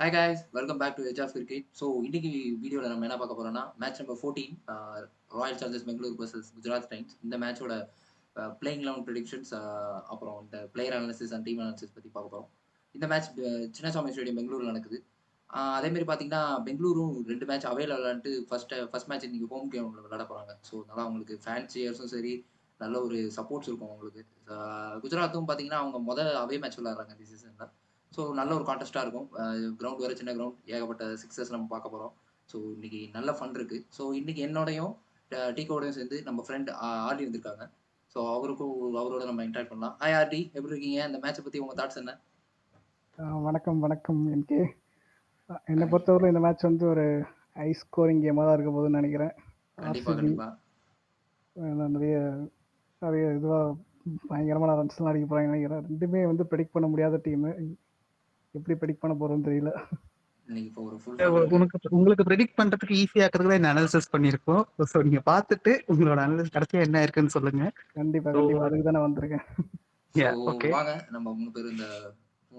Hi guys welcome back to edge of cricket. So இன்னைக்கு வீடியோவில் நம்ம என்ன பார்க்க போறோம்னா match number 14 Royal Challengers Bangalore vs Gujarat Titans. இந்த மேட்சோட பிளேயிங் லெவன் ப்ரெடிக்ஷன்ஸ் அப்புறம் இந்த player analysis and team analysis பற்றி பார்க்க போகிறோம். இந்த மேட்ச் சின்னசாமி ஸ்டேடியம் பெங்களூரில் நடக்குது. அதேமாரி பார்த்தீங்கன்னா பெங்களூரும் ரெண்டு மேட்ச் அவையில் விளையாண்டு ஃபர்ஸ்ட் மேட்ச் இன்னைக்கு ஹோம் கேமில் விளையாட போகிறாங்க. ஸோ நல்லா அவங்களுக்கு ஃபேன்சியர்ஸும் சரி நல்ல ஒரு சப்போர்ட்ஸ் இருக்கும் அவங்களுக்கு. குஜராத்தும் பார்த்தீங்கன்னா அவங்க அவே மேட்ச் விளையாடுறாங்க இந்த சீசனில். ஸோ நல்ல ஒரு கான்டெஸ்ட்டாக இருக்கும். கிரவுண்ட் வேறு சின்ன கிரவுண்ட், ஏகப்பட்ட சிக்ஸஸ் நம்ம பார்க்க போகிறோம். ஸோ இன்னைக்கு நல்ல ஃபன் இருக்கு. ஸோ இன்னைக்கு என்னோடையும் டீக்கோடையும் சேர்ந்து நம்ம ஃப்ரெண்ட் ஆர்டி வந்திருக்காங்க. ஸோ அவரோட நம்ம இன்டராக்ட் பண்ணலாம். ஹாய் ஆர்டி, எப்படி இருக்கீங்க? இந்த மேட்சை பற்றி உங்கள் தாட்ஸ் என்ன? வணக்கம் வணக்கம் என்கே. என்னை கண்டிப்பா பொறுத்தவரை இந்த மேட்ச் வந்து ஒரு ஹை ஸ்கோரிங் கேமாக தான் இருக்க போகுதுன்னு நினைக்கிறேன். கண்டிப்பா ஆர்சிபி கண்டிப்பா. நிறைய நிறைய இதுவாக பயங்கரமான ரன்ஸ்லாம் அடிக்க போகிறாங்க நினைக்கிறேன். ரெண்டுமே வந்து ப்ரெடிக்ட் பண்ண முடியாத டீமு. எப்படி ப்ரெடிக்ட் பண்ண போகிறோன்னு தெரியல. இன்னைக்கு இப்போ ஒரு ஃபுல் ஃபன் இருக்கு. உங்களுக்கு ப்ரெடிக்ட் பண்றதுக்கு ஈஸியா இருக்கிறதுல இந்த அனாலிசிஸ் பண்ணிருக்கோம். ஸோ நீங்க பார்த்துட்டு உங்களோட அனாலிசிஸ் கடைசியா என்ன இருக்குன்னு சொல்லுங்க. கண்டிப்பாக ஸோ கண்டிப்பாக அதுக்கு தான் நான் வந்திருக்கேன். So okay. வாங்க நம்ம மூணு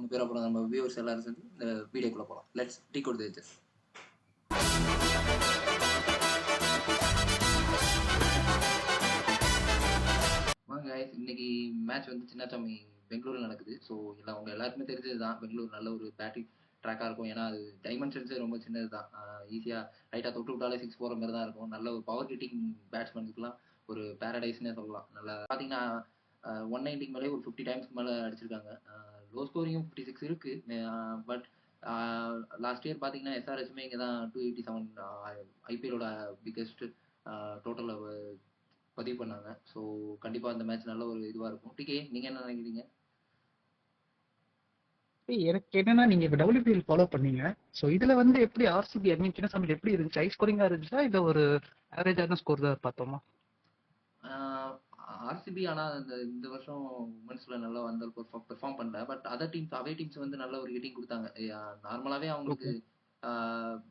பேர் அப்புறம் நம்ம வியூவர்ஸ் எல்லாரும் சேர்ந்து இந்த வீடியோக்குள்ளே போகலாம். Let's decode the edges. வாங்க guys, இன்னைக்கு மேட்ச் வந்து சின்னசாமி பெங்களூர்ல நடக்குது. ஸோ இல்லை அவங்க எல்லாருக்குமே தெரிஞ்சது தான் பெங்களூர் நல்ல ஒரு பேட்டிங் ட்ராக்காக இருக்கும். ஏன்னா அது டைமென்ஷன்ஸே ரொம்ப சின்னது தான். ஈஸியாக லைட்டாக தொட்டு விட்டாலே சிக்ஸ் போகிற மாதிரி தான் இருக்கும். நல்ல ஒரு பவர் ஹிட்டிங் பேட்ஸ்மேனுக்குலாம் ஒரு பேரடைஸ்னே சொல்லலாம். நல்லா பார்த்தீங்கன்னா 190 மேலே ஒரு 50 டைம்ஸ்க்கு மேலே அடிச்சிருக்காங்க. லோ ஸ்கோரிங்கும் 56 இருக்கு. பட் லாஸ்ட் இயர் பார்த்தீங்கன்னா எஸ்ஆர்எஸ்மே இங்கே தான் 287 ஐபிஎலோட பிக்கெஸ்ட் டோட்டலை பதிவு பண்ணாங்க. ஸோ கண்டிப்பா அந்த மேட்ச் நல்ல ஒரு இதுவா இருக்கும். டிகே, நீங்க என்ன நினைக்கிறீங்க? எனக்கு என்னன்னா நீங்க இப்ப WPL ஃபாலோ பண்ணீங்க. ஸோ இதுல வந்து எப்படி ஆர்சிபி சின்ன சமையல் எப்படி இருந்துச்சு? ஹை ஸ்கோரிங்கா இருந்துச்சா இல்ல ஒரு ஆவரேஜான ஸ்கோர் தான் பார்த்தோமா? ஆர்சிபி ஆனா இந்த வருஷம் உமன்ஸ்ல நல்லா அந்த பெர்ஃபார்ம் பண்ணல. But other teams away teams வந்து நல்ல ஒரு ஹிட்டிங் கொடுத்தாங்க. நார்மலாவே அவங்களுக்கு ஓகே.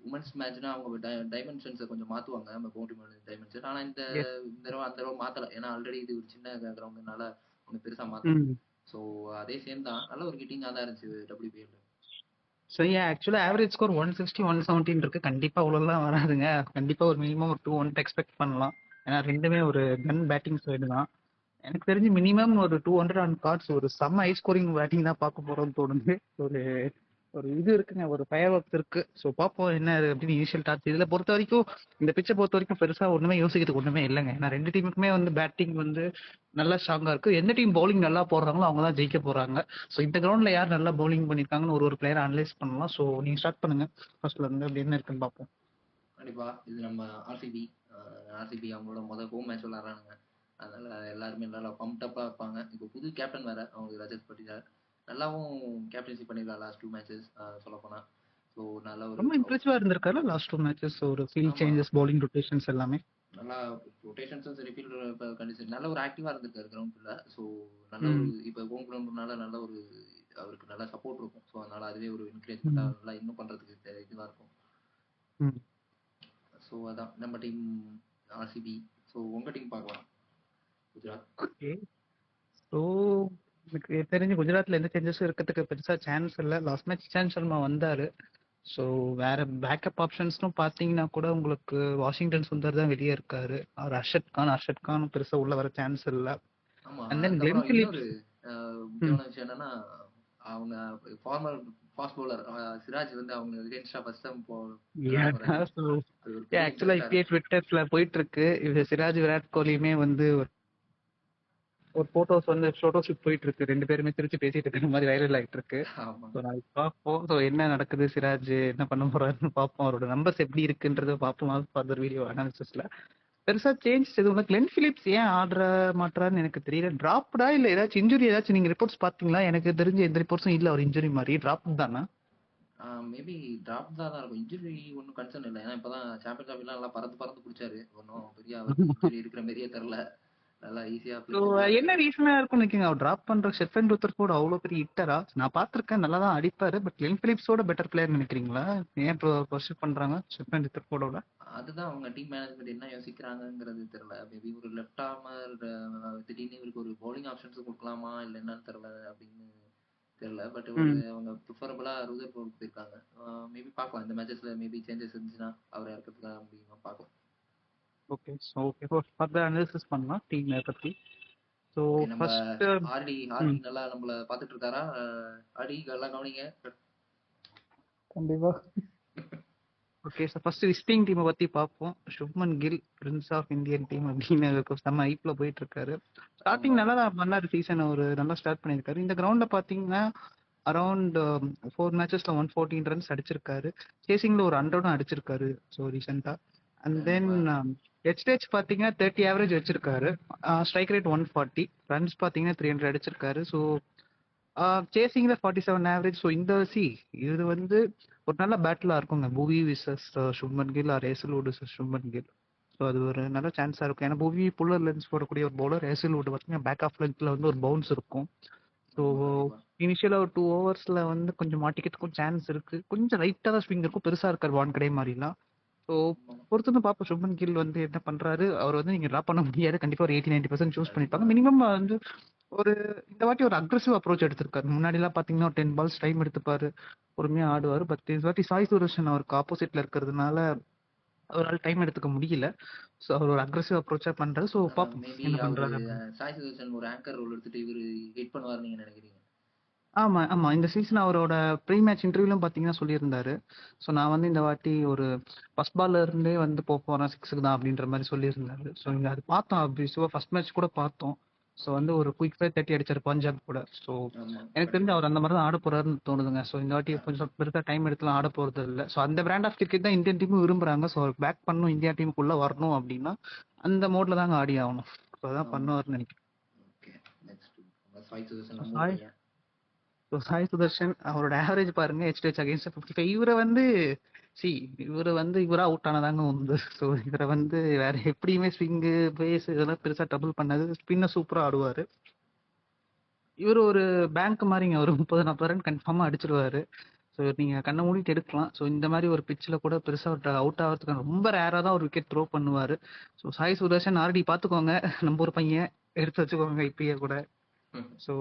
உமன்ஸ் மேட்ச்னா அவங்க டைமென்ஷன்ஸை கொஞ்சம் மாத்துவாங்க, நம்ம பவுண்டரி டைமென்ஷன். ஆனா இந்த எஸ். இந்த தடவை அந்த தடவை மாத்தல. ஏன்னா ஆல்ரெடி இது ஒரு சின்ன கிரவுண்டுனால ஒன்றும் பெருசா மாத்தல. ம். ஸோ அதே சேம் தான், நல்ல ஒரு ஹிட்டிங்காக தான் இருந்துச்சு WPL. ஸோ ஆக்சுவலா ஆவரேஜ் ஸ்கோர் 160 117 இருக்கு. கண்டிப்பா அவ்வளோலாம் வராதுங்க. கண்டிப்பா ஒரு மினிமம் ஒரு 200 எக்ஸ்பெக்ட் பண்ணலாம். ஏன்னா ரெண்டுமே ஒரு கன் பேட்டிங் சைடு தான். எனக்கு தெரிஞ்சு மினிமம் ஒரு 200 ஆன் கார்ட்ஸ் ஒரு செம்ம ஹை ஸ்கோரிங் பேட்டிங் தான் பார்க்க போறோம்னு தோணுது. ஒரு ஒரு இது இருக்குங்க, ஒரு ஃபயர் ஒர்க் இருக்கு. ஸோ பார்ப்போம் என்ன அப்படின்னு இனிஷியல் டார்ச். இதுல பொறுத்த வரைக்கும் இந்த பிச்சை பொறுத்த வரைக்கும் பெருசா ஒண்ணுமே யோசிக்கிறதுக்கு ஒண்ணுமே இல்லைங்க. ஏன்னா ரெண்டு டீமுக்குமே வந்து பேட்டிங் வந்து நல்லா ஸ்ட்ராங்கா இருக்கு. எந்த டீம் பவுலிங் நல்லா போடுறாங்களோ அவங்க தான் ஜெயிக்க போறாங்க. ஸோ இந்த கிரவுண்ட்ல யார் நல்லா பவுலிங் பண்ணிருக்காங்கன்னு ஒரு பிளேயர் அனலைஸ் பண்ணலாம். ஸோ நீங்க ஸ்டார்ட் பண்ணுங்க ஃபர்ஸ்ட்ல இருந்து அப்படி என்ன இருக்குன்னு பார்ப்போம். கண்டிப்பா இது நம்ம ஆர்சிபி. ஆர்சிபி அவங்களோட ஹோம் மேட்ச் விளாட்றானுங்க. அதனால எல்லாருமே நல்லா பம்ப்டப்பா இருப்பாங்க. இப்போ புது கேப்டன் வேற அவங்களுக்கு, ரஜத் பட்டிதார். நல்லாவும் கேப்டன்சி பண்ணிருக்காரு லாஸ்ட் 2 மேட்சஸ் சொல்ல போனா. ஸோ நல்ல ஒரு ரொம்ப இம்ப்ரெசிவா இருந்திருக்காரு லாஸ்ட் 2 மேட்சஸ். ஒரு ஃபீல்ட் ஆமா, சேஞ்சஸ், பவுலிங் ரொட்டேஷன்ஸ் எல்லாமே. நல்லா ரொட்டேஷன்ஸும் சரி, ஃபீல்ட் கண்டிஷன் நல்ல ஒரு ஆக்டிவா இருந்திருக்காரு கிரவுண்டுல. ஸோ நல்ல ஒரு ம். இப்போ ஹோம் கிரவுண்டுனால நல்ல ஒரு அவருக்கு நல்ல சப்போர்ட் இருக்கும். ஸோ அதனால அதுவே ஒரு என்கரேஜ்மெண்ட்டா ம். நல்லா இன்னும் பண்றதுக்கு இதுவா இருக்கும். ம். ஸோ அதான் நம்ம டீம் ஆர்சிபி. ஸோ உங்க டீம் பார்க்கலாம், குஜராத். ஓகே. ஸோ எனக்கு தெரிஞ்சு குஜராத்ல எந்த சேஞ்சஸும் இருக்கிறதுக்கு பெருசா சான்ஸ் இல்லை. லாஸ்ட் மேட்ச் இஷாந்த் சர்மா வந்தாரு. ஸோ வேற பேக்கப் ஆப்ஷன்ஸ்னும் பார்த்தீங்கன்னா கூட உங்களுக்கு வாஷிங்டன் சுந்தர் தான் வெளியே இருக்காரு. அவர் அர்ஷத் கான் பெருசா உள்ள வர சான்ஸ் இல்லை. ஆமா. அண்ட் தென் கிளென் அதுக்கப்புறம் இன்னொரு பிலிப்ஸ். ம். முக்கியமான விஷயம் என்னன்னா, அவங்க ஃபார்மர் ஃபாஸ்ட் பவுலர் சிராஜ் வந்து அவங்க அகேன்ஸ்டா ஃபர்ஸ்ட் டைம் விளையாட போறாரு. அது ஒரு பெரிய ஆக்சுவலா ப்ளஸ்ஸா இப்பயே இருக்கு. ட்விட்டர்ஸ்ல போயிட்டு இருக்கு. இது சிராஜ் விராட் கோலியுமே வந்து ஒரு போட்டோ ஷூட் போயிட்டு இருக்கு. ரெண்டு பேருமே திருச்சி பேசிட்டு இருக்கிற மாதிரி வைரல் ஆயிட்டு இருக்கு. ஆமா. ஸோ நாளைக்கு பார்ப்போம். ஸோ என்ன நடக்குது, சிராஜ் என்ன பண்ண போறாருன்னு பார்ப்போம். அவரோட நம்பர்ஸ் எப்படி இருக்குன்றத பார்ப்போம் ஃபர்தர் வீடியோ அனாலிசிஸ்ல. பெருசா சேஞ்ச் எதுவும் இல்லை. கிளென் பிலிப்ஸ் ஏன் ஆடுற மாட்டாருன்னு எனக்கு தெரியல. டிராப்டா இல்ல ஏதாச்சும் இன்ஜுரி ஏதாச்சும் நீங்க ரிப்போர்ட்ஸ் பாத்தீங்களா? எனக்கு தெரிஞ்ச எந்த ரிப்போர்ட்ஸும் இல்ல. அவர் இன்ஜுரி மாதிரி டிராப் தானா? மேபி டிராப் தான் இருக்கும். இன்ஜுரி ஒன்றும் கன்சர்ன் இல்லை. ஏன்னா இப்பதான் சாம்பியன் டிராஃபிலாம் நல்லா பறந்து பறந்து பிடிச்சாரு. ஒன்றும் பெரிய அவருக்கு இன்ஜுரி இருக்கிற மாதிரியே தெரில. நல்லா ஈஸியா ஸோ ஃபிளெக்சிபிளா என்ன இருக்காரு. ரீசனா இருக்கும் நினைக்கிறீங்க? அவர் டிராப் பண்ற ஷெஃபன் ருத்தர்ஃபோர்ட் அவ்வளவு பெரிய ஹிட்டரா? நான் பார்த்திருக்கேன், நல்லா தான் அடிப்பாரு. பட் கிளென் பிலிப்ஸோட பெட்டர் பிளேயர் நினைக்கிறீங்களா? ஏன் பர்சூட் பண்றாங்க ஷெஃபன் ருத்தர்ஃபோர்டோட? அதுதான் அவங்க டீம் மேனேஜ்மெண்ட் என்ன யோசிக்கிறாங்கங்கிறது தெரியல. மேபி ஒரு லெஃப்ட் ஆர்மர் திடீர்னு இவருக்கு ஒரு பவுலிங் ஆப்ஷன்ஸ் கொடுக்கலாமா இல்லை என்னன்னு தெரியல அப்படின்னு தெரியல. பட் ஒரு ம். அவங்க ப்ரிஃபரபிளா ரூதர்ஃபோர்ட் போயிருக்காங்க. மேபி பார்க்கலாம். இந்த மேட்சஸ்ல மேபி சேஞ்சஸ் இருந்துச்சுன்னா அவரை இறக்கிறதுக்காக முடியுமா பார்க்கலாம். Okay. So okay. Further analysis பண்ணலாம் டீமை பத்தி. ஸோ ஓகே, நம்ம ஃபர்ஸ்ட் ஆர்டி நல்லா நம்மள பார்த்துட்டு இருக்காரா? ஆர்டி நல்லா கவனிங்க. கண்டிப்பா. ஓகே. ஸோ ஃபர்ஸ்ட் விசிட்டிங் டீமை பத்தி பார்ப்போம். Shubman Gill prince of Indian team அப்படின்னு செம்ம ஹைப்ல போயிட்டு இருக்காரு. ஸ்டார்டிங் ஆமா. நல்லா தான் பண்ணாரு. சீசன் ஒரு நல்லா ஸ்டார்ட் பண்ணியிருக்காரு. இந்த கிரவுண்ட்ல பாத்தீங்கன்னா அரௌண்ட் 4 மேட்சஸ்ல 114 ரன்ஸ் அடிச்சிருக்காரு. சேசிங்ல ஒரு 100 அடிச்சிருக்காரு. ஸோ ரீசெண்டா அண்ட் தென் கண்டிப்பா. ஹெச்டேச் பாத்தீங்கன்னா 30 ஆவரேஜ் வச்சிருக்காரு. ஸ்ட்ரைக் ரேட் 140, ரன்ஸ் பாத்தீங்கன்னா 300 அடிச்சிருக்காரு. So சேசிங்ல 47 average. ஸோ இந்த இது வந்து ஒரு நல்ல பேட்டிலா இருக்குங்க, Bhuvi versus Shubman Gill or Hazlewood versus Shubman Gill. So அது ஒரு நல்ல சான்ஸா இருக்கும். ஏன்னா புவி புல்லர் லென்ஸ் போடக்கூடிய ஒரு பவுலர், ஏசல்வுட் பார்த்தீங்கன்னா பேக் ஆஃப் லென்த்ல வந்து ஒரு பவுன்ஸ் இருக்கும். ஸோ ஆமா, கண்டிப்பா. இனிஷியலா ஒரு 2 ஓவர்ஸ்ல வந்து கொஞ்சம் மாட்டிக்கிறதுக்கும் சான்ஸ் இருக்கு. கொஞ்சம் லைட்டா தான் ஸ்விங் இருக்கும், பெருசா இருக்காரு வான்கடே மாதிரிலாம். ஸோ ஆமா, பொறுத்து பார்ப்போம் சுப்மன் கில் வந்து என்ன பண்றாரு. அவர் வந்து நீங்க ட்ராப் பண்ண முடியாது. கண்டிப்பா ஒரு 80-90% சூஸ் கண்டிப்பா. பண்ணிருப்பாங்க. மினிமம் வந்து ஒரு இந்த வாட்டி ஒரு அக்ரெசிவ் அப்ரோச் எடுத்திருக்காரு. முன்னாடி எல்லாம் பாத்தீங்கன்னா ஒரு 10 பால்ஸ் டைம் எடுத்துப்பாரு, பொறுமையா ஆடுவாரு. பட் இந்த வாட்டி சாய் சுதர்ஷன் அவருக்கு ஆப்போசிட்ல இருக்கிறதுனால அவரால் டைம் எடுத்துக்க முடியல. ஸோ அவர் ஒரு அக்ரெசிவ் அப்ரோச்சா பண்றாரு. ஸோ பார்ப்போம் மேபி என்ன அவரு பண்றாரு அப்படின்னு. சாய் சுதர்ஷன் ஒரு ஆங்கர் ரோல் எடுத்துட்டு இவரு ஹிட் பண்ணுவாரு நீங்க நினைக்கிறீங்க? ஆமா, ஆமா. இந்த சீசன் அவரோட ப்ரீ மேட்ச் இன்டர்வியூலும் பாத்தீங்கன்னா சொல்லியிருந்தாரு. ஸோ நான் வந்து இந்த வாட்டி ஒரு ஃபர்ஸ்ட் பால்ல இருந்தே வந்து போறேன் 6க்கு தான் அப்படின்ற மாதிரி சொல்லியிருந்தாரு. ஸோ இங்க அது பார்த்தோம், அபியூசிவா ஃபர்ஸ்ட் மேட்ச் கூட பார்த்தோம். ஸோ வந்து ஒரு குயிக் ஃபயர் 30 அடிச்சாரு பஞ்சாப் கூட. ஸோ ஆமா, எனக்கு தெரிஞ்சு கண்டிப்பா. அவர் அந்த மாதிரி தான் ஆட போறாருன்னு தோணுதுங்க. ஸோ இந்த வாட்டி கொஞ்சம் பெருசா டைம் எடுத்துலாம் ஆட போறது இல்ல. ஸோ அந்த பிராண்ட் ஆஃப் கிரிக்கெட் தான் இந்தியன் டீமும் விரும்புறாங்க. ஸோ பேக் பண்ணணும், இந்தியா டீமுக்குள்ள வரணும் அப்படின்னா அந்த மோட்ல தாங்க ஆடி ஆகணும். ஸோ அதான் ஆமா. பண்ணுவாருன்னு நினைக்கிறேன். Okay, next Sai Sudharsan so நம்ம ஊர் சாய் பையன். ஸோ சாய் சுதர்ஷன் அவரோட ஆவரேஜ் பாருங்க, ஹெச்டிஹெச் அகைன்ஸ்ட் 55. இவரை வந்து சி இவரு வந்து இவரா அவுட் ஆனதாங்க உண்டு. ஸோ இவரை வந்து வேற எப்படியுமே ஸ்விங்கு பேஸ் இதெல்லாம் பெருசா டபுள் பண்ணாது. ஸ்பின்ன சூப்பரா ஆடுவாரு. இவர் ஒரு பேங்க் மாதிரிங்க, ஒரு 30-40 ரன் கன்ஃபார்மா அடிச்சிருவாரு. ஸோ நீங்க கண்ணை மூடிட்டு எடுக்கலாம். ஸோ இந்த மாதிரி ஒரு பிச்சில் கூட பெருசா அவுட் ஆகிறதுக்கு ரொம்ப ரேரா தான் ஒரு விக்கெட் த்ரோ பண்ணுவாரு. ஸோ சாய் சுதர்ஷன் ஆர்டி பாத்துக்கோங்க, நம்ம ஒரு பையன் எடுத்து வச்சுக்கோங்க இப்பயே கூட. ஸோ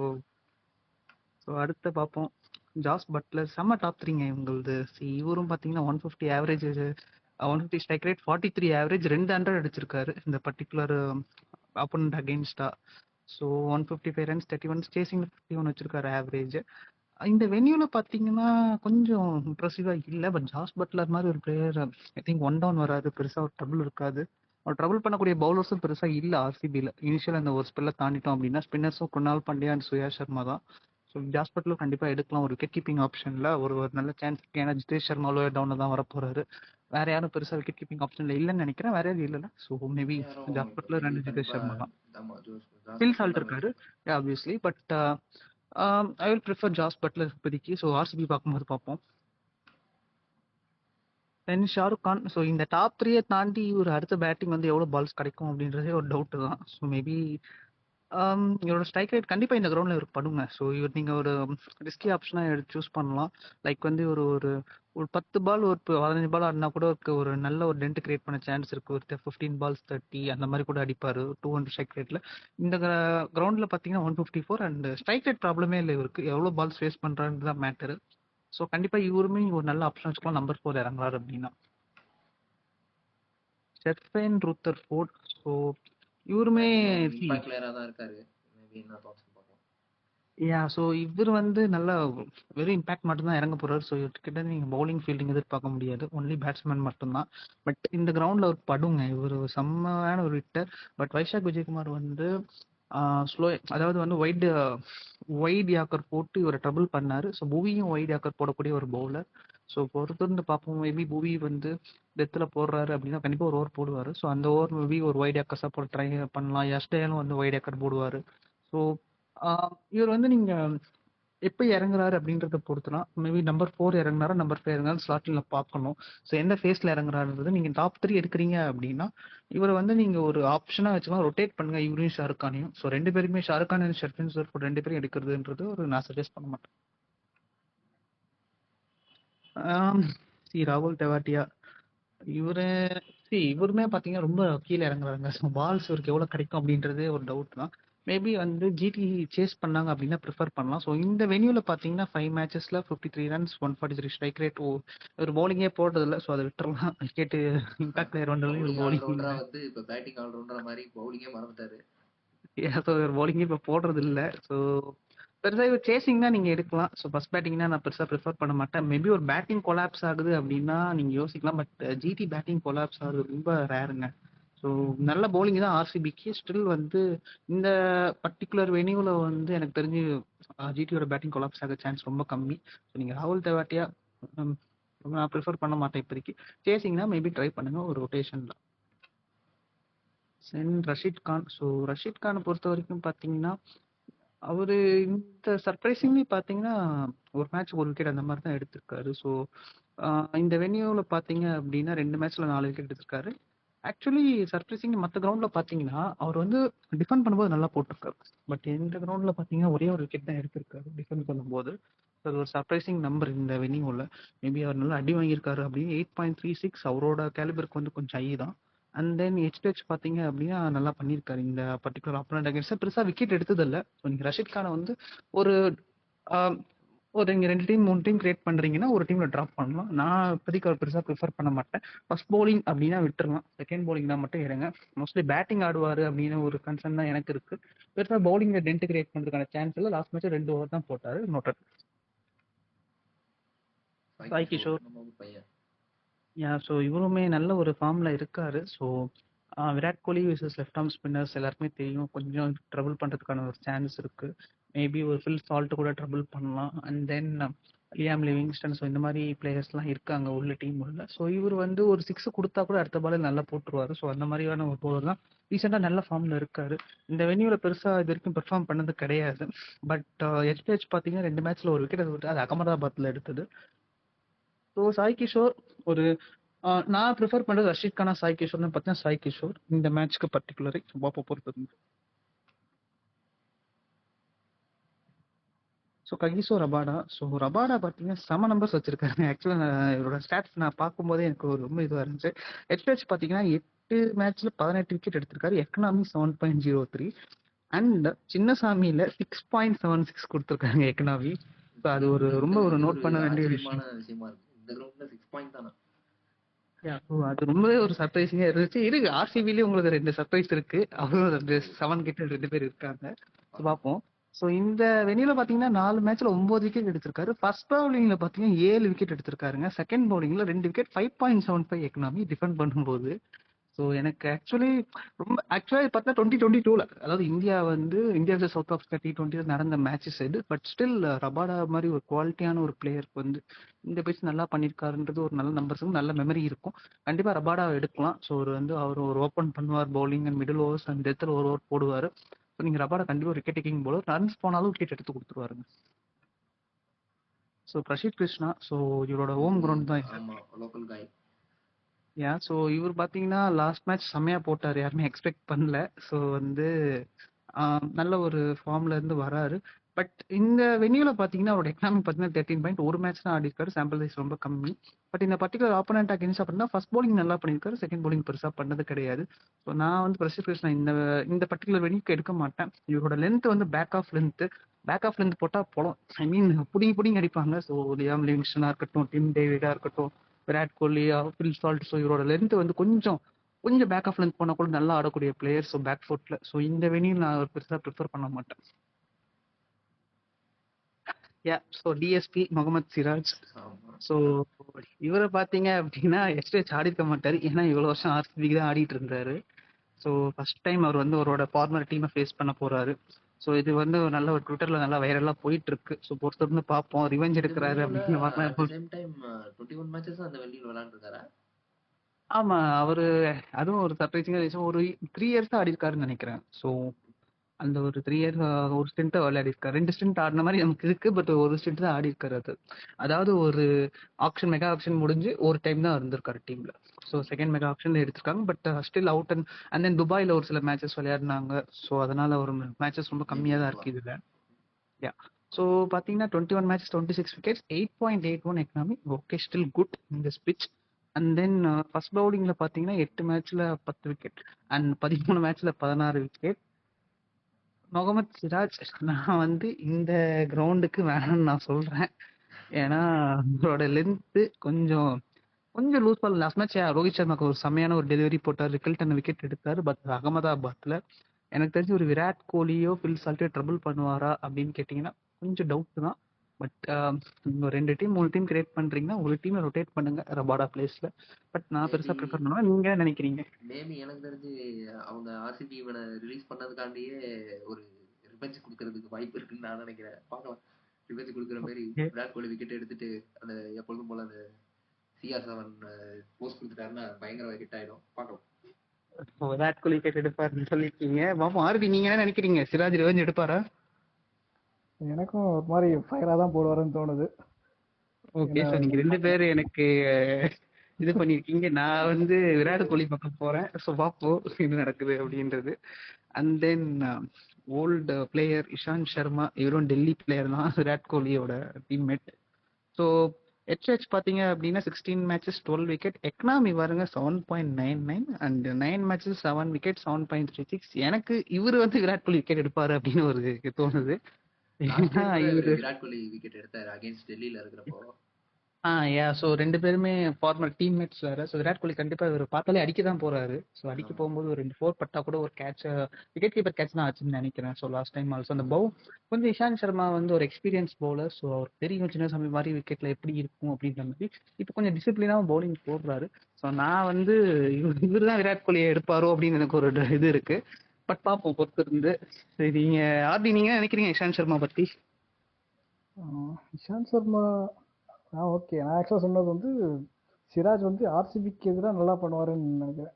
ஸோ அடுத்து பார்ப்போம். ஜாஸ் பட்லர் செம்ம டாப் 3ங்க இவங்களது. இவரும் பார்த்தீங்கன்னா 150 ஆவரேஜ், 150 ஸ்ட்ரைக் ரேட், 43 ஆவரேஜ், 200 அடிச்சிருக்காரு இந்த பர்டிகுலர் அப்போனண்ட் அகெயின்ஸ்டா. ஸோ 155 ரன்ஸ், 31 சேசிங்ல 51 வச்சிருக்காரு ஆவரேஜ். இந்த வென்யூல பார்த்தீங்கன்னா கொஞ்சம் இம்ப்ரெசிவா இல்லை. பட் ஜாஸ் பட்லர் மாதிரி ஒரு player I think one down வராது, பெருசா ஒரு ட்ரபிள் இருக்காது. அவர் ட்ரபிள் பண்ணக்கூடிய பவுலர்ஸும் பெருசா இல்லை ஆர்சிபியில். இனிஷியல் அந்த ஒரு ஸ்பெல்ல தாண்டிட்டோம் அப்படின்னா ஸ்பின்னர்ஸும் குணால் பாண்டியா அண்ட் சுயா சர்மா தான். ஸோ ஜாஸ் பட்லர் கண்டிப்பா எடுக்கலாம் ஒரு விக்கெட் கீப்பிங் ஆப்ஷன்ல. ஒரு நல்ல சான்ஸ் இருக்கு. ஏன்னா ஜிதேஷ் சர்மா லோயர் டவுன்ல தான் வரப்போறாரு. வேற யாரும் பெருசா விக்கெட் கீப்பிங் ஆப்ஷன்ல இல்லைன்னு நினைக்கிறேன். வேற யாரும் இல்லைல்ல. ஸோ மேபி யாரும் ஜாஸ் இப்போ பட்லர் மேபி அண்ட் ஜிதேஷ் கண்டிப்பா. சர்மா தான். ஆமா, ஜாஸ் ஃபில் பட்லர் சால்ட் தான் இருக்காரு வைக்கணும். Obviously. But I will prefer Jos Buttler இப்போதைக்கு. ஸோ ஆர்சிபி பார்க்கும்போது பார்ப்போம். தென் ஷாருக் கான். ஸோ இந்த டாப் 3 தாண்டி ஒரு அடுத்த பேட்டிங் வந்து எவ்வளோ பால்ஸ் கிடைக்கும் அப்படின்றதே ஒரு டவுட் தான். ஸோ மேபி இவரோட ஸ்ட்ரைக் ரேட் கண்டிப்பா இந்த கிரவுண்ட்ல இவருக்கு படுங்க. ஸோ இவர் நீங்க ஒரு ரிஸ்கி ஆப்ஷனா எடுத்து சூஸ் பண்ணலாம். லைக் வந்து ஒரு ஒரு ஒரு 10 பால் ஒரு 15 பால் ஆடினா கூட ஒரு நல்ல ஒரு டென்ட் கிரியேட் பண்ண சான்ஸ் இருக்கு. ஒரு 15 பால்ஸ் 30 அந்த மாதிரி கூட அடிப்பாரு 200 ஸ்ட்ரைக் ரேட்ல. இந்த கிரவுண்ட்ல பாத்தீங்கன்னா 154 அண்ட் ஸ்ட்ரைக் ரேட் ப்ராப்ளமே இல்லை இவருக்கு. எவ்வளவு பால்ஸ் ஃபேஸ் பண்றான்னு தான் மேட்டர். ஸோ கண்டிப்பா இவருமே ஒரு நல்ல ஆப்ஷன் வச்சுக்கலாம் நம்பர் 4 இறங்குறாரு அப்படின்னா. Stefan Rutherford. ஸோ இவருமே இம்பாக்ட் பிளேயரா தான் இருக்காரு. மேபி என்ன தாட்ஸ் பார்க்கலாம். ஸோ இவர் வந்து நல்ல வெறும் இம்பாக்ட் மட்டும் தான் இறங்க போறாரு. ஸோ இவர்கிட்ட நீங்க பவுலிங் ஃபீல்டிங் எதிர்பார்க்க முடியாது. ஒன்லி பேட்ஸ்மேன் மட்டும்தான். பட் இந்த கிரவுண்ட்ல ஒரு படுங்க, இவர் செம்மையான ஒரு ஹிட்டர். பட் வைஷாக் விஜயகுமார் வந்து ஸ்லோ, அதாவது வந்து வைட் யாக்கர் போட்டு இவரை ட்ரபிள் பண்ணாரு. ஸோ புவியும் வைட் யாக்கர் போடக்கூடிய ஒரு பவுலர். ஸோ பொறுத்திருந்து பார்ப்போம். மேபி புவி வந்து டெத்தில் போடுறாரு அப்படின்னா கண்டிப்பாக ஒரு ஓவர் போடுவார். ஸோ அந்த ஓவர் மேபி ஒரு வைட் யாக்கர்ஸாக போட ட்ரை பண்ணலாம். எஸ்டேலும் வந்து வைட் யாக்கர் போடுவார். ஸோ இவர் வந்து நீங்க எப்போ இறங்குறாரு அப்படின்றத பொறுத்துலாம். மேபி நம்பர் 4 இறங்குனாரா நம்பர் 5 இறங்குறாரு ஸ்லாட்ல பார்க்கணும். ஸோ எந்த ஃபேஸ்ல இறங்குறாருன்றது நீங்க டாப் 3 எடுக்கிறீங்க அப்படின்னா இவரை வந்து நீங்க ஒரு ஆப்ஷனா வச்சுக்கலாம். ரொட்டேட் பண்ணுங்க இவரையும் ஷாருக் கானையும். ஸோ 2 பேருமே ஷாருக் கான் அண்ட் ஷர்ஃபின் சர்ஃபோர்ட் 2 பேரும் எடுக்கிறதுன்றது ஒரு நான் சஜஸ்ட் பண்ண மாட்டேன். ராகுல் தெவாட்டியா. இவரு இவருமே பாத்தீங்கன்னா ரொம்ப கீழே இறங்குறாங்க. ஸோ பால்ஸ் இவருக்கு எவ்வளவு கிடைக்கும் அப்படின்றதே ஒரு டவுட் தான். மேபி வந்து ஜிடி சேஸ் பண்ணாங்க அப்படின்னா ப்ரிஃபர் பண்ணலாம். ஸோ இந்த வென்யூல பார்த்தீங்கன்னா 5 மேட்சஸ்ல 53 ரன்ஸ் 143 ஸ்ட்ரைக் ரேட். ஒரு பவுலிங்கே போடுறதில்ல. ஸோ அதை விட்டுறலாம். விக்கெட் இம்பாக்ட் பிளேயர் ஒன்றில் ஒரு பவுலிங் பவுலிங் ஆல்ரவுண்டரா வந்து இப்ப பேட்டிங் ஆல்ரவுண்டரா மாதிரி பவுலிங்கே மறந்துட்டாரு. ஸோ ஒரு பவுலிங்கே இப்போ போடுறது இல்லை. ஸோ பெருசாக இவர் சேசிங் தான் நீங்கள் எடுக்கலாம். ஸோ ஃபர்ஸ்ட் பேட்டிங்னா நான் பெருசாக ப்ரிஃபர் பண்ண மாட்டேன். மேபி ஒரு பேட்டிங் கொலாப்ஸ் ஆகுது அப்படின்னா நீங்கள் யோசிக்கலாம். பட் ஜிடி பேட்டிங் கொலாப்ஸ் ஆகுது ரொம்ப ரேருங்க. ஸோ நல்ல பவுலிங் தான் ஆர்சிபிக்கு. ஸ்டில் வந்து இந்த பர்டிகுலர் வெனியூவில் வந்து எனக்கு தெரிஞ்சு ஜிடியோட பேட்டிங் கொலாப்ஸ் ஆக சான்ஸ் ரொம்ப கம்மி. ஸோ நீங்கள் ராகுல் தெவாட்டியா நான் ப்ரிஃபர் பண்ண மாட்டேன் இப்போதைக்கு. சேசிங்னா மேபி ட்ரை பண்ணுங்க ஒரு ரொட்டேஷனில். சென் ரஷீத் கான். ஸோ ரஷீத் கானை பொறுத்த வரைக்கும் பார்த்தீங்கன்னா அவரு இந்த சர்ப்ரைசிங்லி பார்த்தீங்கன்னா ஒரு மேட்ச் ஒரு விக்கெட் அந்த மாதிரி தான் எடுத்திருக்காரு. ஸோ இந்த வென்யூவில் பார்த்தீங்க அப்படின்னா 2 மேட்ச்ல 4 விக்கெட் எடுத்திருக்காரு. ஆக்சுவலி சர்ப்ரைசிங் மற்ற கிரவுண்ட்ல பார்த்தீங்கன்னா அவர் வந்து டிஃபெண்ட் பண்ணும்போது நல்லா போட்டிருக்காரு. பட் இந்த கிரவுண்ட்ல பார்த்தீங்கன்னா ஒரே ஒரு விக்கெட் தான் எடுத்திருக்காரு டிஃபெண்ட் பண்ணும்போது. அது ஒரு சர்ப்ரைசிங் நம்பர் இந்த வென்யூவில். மேபி அவர் நல்லா அடி வாங்கியிருக்காரு அப்படின்னு 8.36 அவரோட கேலிபருக்கு வந்து கொஞ்சம் ஹை தான். அண்ட் தென் ஹெச் பார்த்தீங்க அப்படின்னா நல்லா பண்ணியிருக்காரு இந்த பர்டிகுலர் ஆப்போனண்ட் அகேன்ஸ்ட். பெருசாக விக்கெட் எடுத்ததில்லை. ஸோ நீங்கள் ரஷீத் கானை வந்து ஒரு ஆஹ், ஒரு நீங்கள் 2 டீம் 3 டீம் கிரியேட் பண்ணுறீங்கன்னா ஒரு டீமில் ட்ராப் பண்ணலாம். நான் இப்போதைக்கு அவர் பெருசாக ப்ரிஃபர் பண்ண மாட்டேன். ஃபர்ஸ்ட் bowling அப்படின்னா விட்டுறலாம். செகண்ட் bowlingனா மட்டும் இறங்க. மோஸ்ட்லி பேட்டிங் ஆடுவார் அப்படின்னு ஒரு கன்சர்ன் தான் எனக்கு இருக்கு. பெருசாக பவுலிங்ல டென்ட் கிரியேட் பண்ணுறதுக்கான சான்ஸ் இல்லை. லாஸ்ட் மேட்ச் 2 ஓவர் தான் போட்டாரு. நோட்டட். சாய் கிஷோர். நம்ம ஊர் பையன். ஸோ இவருமே நல்ல ஒரு ஃபார்ம்ல இருக்காரு. ஸோ விராட் கோலி விசஸ் லெஃப்ட் ஆர்ம் ஸ்பின்னர்ஸ் எல்லாருக்குமே தெரியும். கொஞ்சம் ட்ரபிள் பண்றதுக்கான ஒரு சான்ஸ் இருக்கு. மேபி ஒரு ஃபில் சால்ட் கூட ட்ரபிள் பண்ணலாம். And then Liam Livingstone. So இந்த மாதிரி பிளேயர்ஸ்லாம் இருக்காங்க உள்ள டீம் உள்ள. ஸோ இவர் வந்து ஒரு 6 கொடுத்தா கூட அடுத்த பால் நல்லா போட்டுருவாரு. ஸோ அந்த மாதிரியான ஒரு போலர் தான். ரீசெண்டாக நல்ல ஃபார்ம்ல இருக்காரு. இந்த வென்யூல பெருசா இது வரைக்கும் பெர்ஃபார்ம் பண்ணது கிடையாது. பட் எஸ்பிஹெச் பார்த்தீங்கன்னா 2 மேட்ச்ல ஒரு விக்கெட் விட்டு அது அகமதாபாத்ல எடுத்தது. ஸோ சாய் கிஷோர் ஒரு நான் ப்ரிஃபர் பண்றது ரஷீத் கானா சாய் கிஷோர்னு பார்த்தீங்கன்னா சாய் கிஷோர் இந்த மேட்ச்க்கு பர்டிகுலரை பாப்பா பொறுத்தது. So Kagiso Rabada. So Rabada பார்த்தீங்கன்னா செம நம்பர்ஸ் வச்சிருக்காரு. ஆக்சுவலாக இவரோட ஸ்டாட்ஸ் நான் பார்க்கும்போதே எனக்கு ஒரு ரொம்ப இதுவாக இருந்துச்சு. ஹெச்பிஹெச் பார்த்தீங்கன்னா 8 மேட்ச்ல 18 விக்கெட் எடுத்திருக்காரு. எக்கனாமி 7.03 அண்ட் சின்னசாமியில 6.76 கொடுத்துருக்காங்க எக்கனாமி. ஸோ அது ஒரு ரொம்ப ஒரு நோட் பண்ண வேண்டிய விஷயம். ஆச்சரியமான விஷயமா இருக்கு. இந்த கிரவுண்ட்ல 6 பாயிண்ட் தானே. அது ரொம்பவே ஒரு சர்ப்ரைசிங்கா இருந்துச்சு. இருக்கு ஆர்சிபிலயே உங்களுக்கு 2 சர்ப்ரைஸ் இருக்கு. அவரும் 7 கிட்ட 2 பேர் இருக்காங்க. பார்ப்போம். ஸோ இந்த வெனியில பாத்தீங்கன்னா 4 மேட்ச்ல 9 விக்கெட் எடுத்திருக்காரு. ஃபர்ஸ்ட் பவுலிங்ல பாத்தீங்கன்னா 7 விக்கெட் எடுத்திருக்காருங்க. செகண்ட் பவுலிங்ல 2 விக்கெட் 5.75 எக்கனாமி டிஃபெண்ட் பண்ணும்போது. ஸோ எனக்கு ஆக்சுவலி பார்த்தா 2022ல அதாவது இந்தியா சவுத் ஆப்பிரிக்கா T20 நடந்த மேட்சஸ் இது. பட் ஸ்டில் ரபாடா மாதிரி ஒரு குவாலிட்டியான ஒரு பிளேயருக்கு வந்து இந்த பேச்சு நல்லா பண்ணியிருக்காருன்றது ஒரு நல்ல நம்பர்ஸும் நல்ல மெமரி இருக்கும். கண்டிப்பா ரபாடா எடுக்கலாம். ஸோ அவர் ஒரு ஓப்பன் பண்ணுவார் bowling and middle overs and டெத்தில் ஒரு ஓவர் போடுவார். ஸோ நீங்க ரபாடா கண்டிப்பா ஒரு விக்கெட் டேக்கிங் போலர். ரன்ஸ் போனாலும் விக்கெட் எடுத்து கொடுத்துருவாருங்க. ஸோ பிரசித் கிருஷ்ணா. ஸோ இவரோட ஹோம் கிரவுண்ட் தான் இது. ஆமா, லோக்கல் காய். ஸோ இவர் பார்த்தீங்கன்னா லாஸ்ட் மேட்ச் செம்மையா போட்டார். யாருமே எக்ஸ்பெக்ட் பண்ணல. ஸோ வந்து நல்ல ஒரு ஃபார்ம்ல இருந்து வராரு. பட் இந்த வென்யூல பார்த்தீங்கன்னா அவரோட எக்கனாமி பார்த்தீங்கன்னா 13 பாயிண்ட் ஒரு மேட்ச் தான் ஆடி இருக்காரு. சாம்பிள் சைஸ் ரொம்ப கம்மி. பட் இந்த பர்டிகுலர் ஆப்போனன்ட் அகேன்ஸ்ட் அப்படின்னா ஃபர்ஸ்ட் bowling நல்லா பண்ணியிருக்காரு. செகண்ட் bowling பெருசா பண்ணது கிடையாது. ஸோ நான் வந்து பிரசித் கிருஷ்ணா இந்த பர்டிகுலர் வென்யூக்கு எடுக்க மாட்டேன். இவரோட லென்த் வந்து பேக் ஆஃப் லென்த் போட்டா போலாம். ஐ மீன் புடிங்கி அடிப்பாங்க. ஸோ லியாம் லிவிங்ஸ்டனா இருக்கட்டும், டிம் டேவிடா இருக்கட்டும், Virat Kohli, Phil Salt. So இவரோட லென்த் வந்து கொஞ்சம் பேக் ஆஃப் லென்த் போனா கூட நல்லா ஆடக்கூடிய பிளேயர். ஸோ பேக் ஃபுட்ல. ஸோ இந்த வெனியில் நான் பெருசா ப்ரிஃபர் பண்ண மாட்டேன். So DSP Mohammed Siraj. So இவரை பார்த்தீங்க அப்படின்னா எஸ்டேஜ் ஆடி இருக்க மாட்டாரு. ஏன்னா இவ்வளவு வருஷம் ஆர்சிபிக்கு தான் ஆடிட்டு இருந்தாரு. ஸோ ஃபர்ஸ்ட் டைம் அவர் வந்து அவரோட ஃபார்மர் டீமை ஃபேஸ் பண்ண போறாரு. ஸோ இது வந்து ஒரு நல்ல ஒரு ட்விட்டர்ல நல்லா வைரலா போயிட்டு இருக்கு. ஸோ பொறுத்திருந்து பார்ப்போம் ரிவெஞ்ச் எடுக்கிறாரு அப்படிங்கிற மாதிரி. சேம் டைம் 21 மேட்சஸ் அந்த வெளியில விளையாண்டுருக்காரா? ஆமா அவரு அதுவும் ஒரு சர்ப்ரைசிங்கா விஷயம். ஒரு 3 இயர்ஸ் தான் ஆடி இருக்காருன்னு நினைக்கிறேன். ஸோ அந்த ஒரு 3 இயர்ஸ் ஒரு ஸ்டிண்ட் விளையாடி இருக்காரு. 2 ஸ்டிண்ட் ஆடின மாதிரி நமக்கு இருக்கு. பட் ஒரு ஸ்டிண்ட் தான் ஆடி இருக்காரு. அதாவது ஒரு மெகா ஆக்ஷன் முடிஞ்சு ஒரு டைம் தான் இருந்திருக்காரு டீம்ல. ஸோ செகண்ட் மெகா ஆக்ஷன்ல எடுத்திருக்காங்க. But still out and then துபாயில ஒரு சில மேட்சஸ் விளையாடினாங்க. ஸோ அதனால ஒரு மேட்சஸ் ரொம்ப கம்மியா தான் இருக்கு இதுல. ஸோ பாத்தீங்கன்னா 21 matches 26 wickets 8.81 economy. Okay, still good இந்த பிட்ச். அண்ட் தென் ஃபர்ஸ்ட் பவுலிங்ல பாத்தீங்கன்னா 8 மேட்ச்ல 10 விக்கெட் அண்ட் 13 மேட்ச்ல 16 விக்கெட். முகமது சிராஜ் நான் வந்து இந்த கிரவுண்டுக்கு வேணும்னு நான் சொல்றேன். ஏன்னா அவரோட லென்த் கொஞ்சம் கொஞ்சம் loose ball. Last match Rohit சர்மாக்கு ஒரு செம்மையான ஒரு டெலிவரி போட்டார், ரிக்கல்டன் விக்கெட் எடுத்தார். பட் அகமதாபாத்ல எனக்கு தெரிஞ்சு ஒரு விராட் கோலியோ பில் சால்ட்டோ ட்ரபிள் பண்ணுவாரா அப்படின்னு கேட்டிங்கன்னா கொஞ்சம் டவுட் தான். பட் ஒரு 2 டீம் 3 டீம் கிரியேட் பண்றீங்கன்னா ஒரு டீமை ரொட்டேட் பண்ணுங்க ரபாடா பிளேஸ்ல. பட் நான் மேபி பெருசா ப்ரிஃபர் பண்ணுவேன். நீங்க என்ன நினைக்கிறீங்க? மேபி எனக்கு தெரிஞ்சு அவங்க ஆர்சிபி இவனை ரிலீஸ் பண்ணதுக்காண்டியே ஒரு ரிவெஞ்ச் கொடுக்கறதுக்கு வாய்ப்பு இருக்குன்னு நான் நினைக்கிறேன். பார்க்கலாம். ரிவெஞ்ச் கொடுக்குற மாதிரி ஓகே. விராட் கோலி விக்கெட் எடுத்துட்டு அந்த எப்பொழுதும் போல அந்த CR7 போஸ்ட் கொடுத்துட்டாருன்னா பயங்கர ஹிட் ஆயிடும். பார்க்கலாம். விராட் கோலி விக்கெட் எடுப்பாருன்னு சொல்லிருக்கீங்க. பாப்போம். ஆர்டி நீங்க என்ன நினைக்கிறீங்க? சிராஜ் ரிவெஞ்ச் எடுப்பாரா? எனக்கும் ஒரு மாதிரி ஃபயராக தான் போடுவாருன்னு தோணுது. ஓகே. ஏன்னா ஸோ நீங்க 2 பேர் எனக்கு இது பண்ணிருக்கீங்க. நான் வந்து விராட் கோலி பக்கம் போறேன். ஸோ பார்ப்போம் என்ன நடக்குது அப்படின்றது. And then old player Ishant Sharma, இவரும் டெல்லி பிளேயர் தான், விராட் கோலியோட டீம்மேட். ஸோ ஹெச் பார்த்தீங்க அப்படின்னா 16 மேட்சஸ் 12 விக்கெட். எக்கனாமி பாருங்க 7.99 அண்ட் 9 மேட்சஸ் 7 விக்கெட் 7.36. எனக்கு இவர் வந்து விராட் கோலி விக்கெட் எடுப்பாரு அப்படின்னு ஒரு தோணுது. லாஸ்ட் ஏன்னா இயர் கூட இவரு விராட் கோலி விக்கெட் எடுத்தாரு அகைன்ஸ்ட் டெல்லியில இருக்கிறப்போ. யா. ஸோ 2 பேருமே ஃபார்மர் டீம்மேட்ஸ் வேற. ஸோ விராட் கோலி கண்டிப்பா இவர் பார்த்தாலே அடிக்க தான் போறாரு. ஸோ அடிக்க ஆமா. போகும்போது ஒரு 2 4 பட்டா கூட ஒரு கேட்ச், விக்கெட் கீப்பர் கேட்ச் தான் ஆச்சுன்னு நினைக்கிறேன். ஸோ லாஸ்ட் டைம் ஆல்சோ அந்த கொஞ்சம் இஷாந்த் சர்மா வந்து ஒரு எக்ஸ்பீரியன்ஸ் பவுலர். ஸோ அவர் தெரியும் சின்ன சாமி மாதிரி விக்கெட்ல எப்படி இருக்கும் அப்படின்ற மாதிரி. இப்போ கொஞ்சம் டிசிப்ளினாகவும் பவுலிங் போடுறாரு. ஸோ நான் வந்து இவர் தான் விராட் கோலியை எடுப்பாரோ அப்படின்னு எனக்கு ஒரு இது இருக்கு. பட் பார்ப்போம் பொறுத்து இருந்து. சரி, நீங்க ஆர்டி நீங்க என்ன நினைக்கிறீங்க இஷாந்த் சர்மா பத்தி? இஷாந்த் சர்மா ஓகே. நான் ஆக்சுவலாக சொன்னது வந்து சிராஜ் வந்து ஆர்சிபிக்கு எதிராக நல்லா பண்ணுவாருன்னு நினைக்கிறேன்.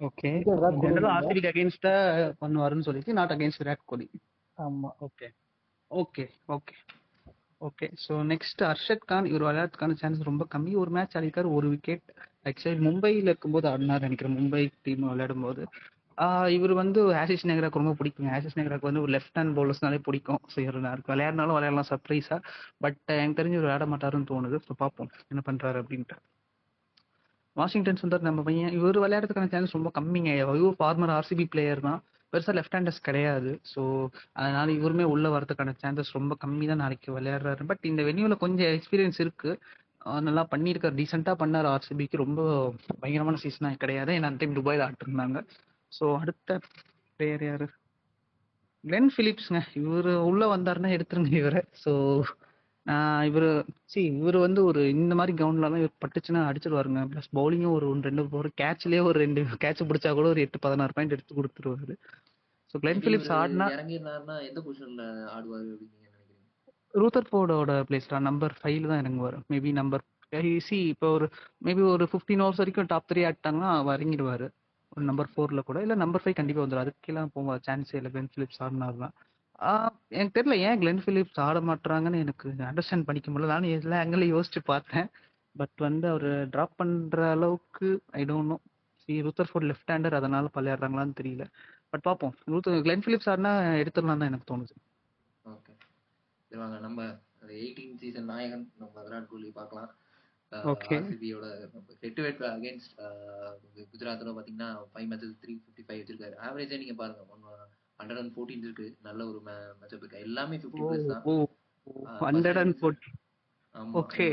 ஓகே. இங்க விராட் கோலி ஜெனரல் இல்ல. ஆர்சிபிக்கு அகைன்ஸ்டா பண்ணுவாருன்னு சொல்லிட்டு நாட் அகைன்ஸ்ட் விராட் கோலி. ஆமா. Okay okay okay okay. So next Arshad Khan. இவர் விளையாடுறதுக்கான சான்ஸ் ரொம்ப கம்மி. ஒரு மேட்ச் ஆடிக்காரு, ஒரு விக்கெட். ஆக்சுவலி மும்பையில் இருக்கும்போது ஆடினார் நினைக்கிறேன், மும்பை டீம் விளையாடும் போது. இவர் வந்து ஆசிஸ் நேகராக்கு ரொம்ப பிடிக்குங்க. ஆசிஸ் நேகராக்கு வந்து ஒரு லெஃப்ட் ஹேண்ட் பவுலர்ஸ்னாலே பிடிக்கும். ஸோ இவர் விளையாடினாலும் விளையாடலாம் சர்ப்ரைஸா. பட் எனக்கு தெரிஞ்சு இவர் விளையாட மாட்டாருன்னு தோணுது. ஸோ பார்ப்போம் என்ன பண்றாரு அப்படின்ட்டு. வாஷிங்டன் சுந்தர் நம்ம பையன், இவர் விளையாடுறதுக்கான சான்ஸ் ரொம்ப கம்மிங்க. இவர் ஃபார்மர் ஆர்சிபி பிளேயர் தான், பெருசா லெஃப்ட் ஹேண்டர்ஸ் கிடையாது. ஸோ அதனால இவருமே உள்ள வரதுக்கான சான்சஸ் ரொம்ப கம்மி தான் நாளைக்கு விளையாடுறாரு. பட் இந்த வென்யூல கொஞ்சம் எக்ஸ்பீரியன்ஸ் இருக்கு. நல்லா பண்ணியிருக்காரு, டீசெண்டாக பண்ணார். ஆர்சிபிக்கு ரொம்ப பயங்கரமான சீசனாக கிடையாது. ஏன்னா அந்த டைம் துபாயில் ஆட்டிருந்தாங்க. ஸோ அடுத்த பிளேயர் யாரு? கிளென் பிலிப்ஸ்ங்க. இவர் உள்ள வந்தாருன்னா எடுத்துருங்க இவரை. ஸோ இவரு இவரு வந்து ஒரு இந்த மாதிரி கிரவுண்ட்லாம் இவர் பட்டுச்சுன்னா அடிச்சிருவாருங்க. ப்ளஸ் பவுலிங்கும் ஒரு 2 ஒரு கேட்ச்லயே ஒரு 2 கேட்ச் பிடிச்சா கூட ஒரு 8-16 பாயிண்ட் எடுத்து கொடுத்துருவாரு. ஸோ கிளென் மேபி பிலிப்ஸ் இவரு ஆடினா இறங்கியிருந்தாருன்னா எந்த பொசிஷன்ல ஆடுவாரு அப்படின்னு நீங்க நினைக்கிறீங்க? ரூதர்ஃபோர்டோட பிளேஸ்ல நம்பர் 5 தான் இறங்குவார். மேபி நம்பர் இப்போ ஒரு மேபி ஒரு 15 ஓவர்ஸ் வரைக்கும் டாப் 3 ஆட்டாங்கன்னா அவர் இறங்கிடுவாரு. ஒரு நம்பர் 4ல கூட இல்ல நம்பர் 5 கண்டிப்பா வந்துடும். அதுக்கெல்லாம் போக சான்ஸே இல்லை கிளென் பிலிப்ஸ் ஆடினார்லாம். எனக்கு தெரியல ஏன் கிளென் பிலிப்ஸ் ஆட மாட்டாங்கன்னு எனக்கு அண்டர்ஸ்டாண்ட் பண்ணிக்க முடியல. நானும் எல்லா ஆங்கிலையும் யோசிச்சு பார்த்தேன். பட் வந்து அவர் டிராப் பண்ற அளவுக்கு I don't know. Rutherford left hander, அதனால விளையாடுறாங்களான்னு தெரியல. பட் பார்ப்போம். கிளென் பிலிப்ஸ் ஆடினா எடுத்துடலாம் தான் எனக்கு தோணுது. ஓகே. சரி வாங்க நம்ம 18 சீசன் நாயகன் நம்ம விராட் கோலி பார்க்கலாம். ஓகே. ஆர்சிபியோட ஹெட் டு ஹெட் அகைன்ஸ்ட் குஜராத்தோட பார்த்தீங்கன்னா 5 மேட்சஸ் 355 வச்சிருக்காரு. ஆவரேஜா நீங்க பாருங்க 114 இருக்கு. நல்ல ஒரு மேட்சப் இருக்கு. எல்லாமே 50 பிளஸ் தான். ஓ ஃபர்ஸ்ட் டைம் 140. ஆமா ஓகே.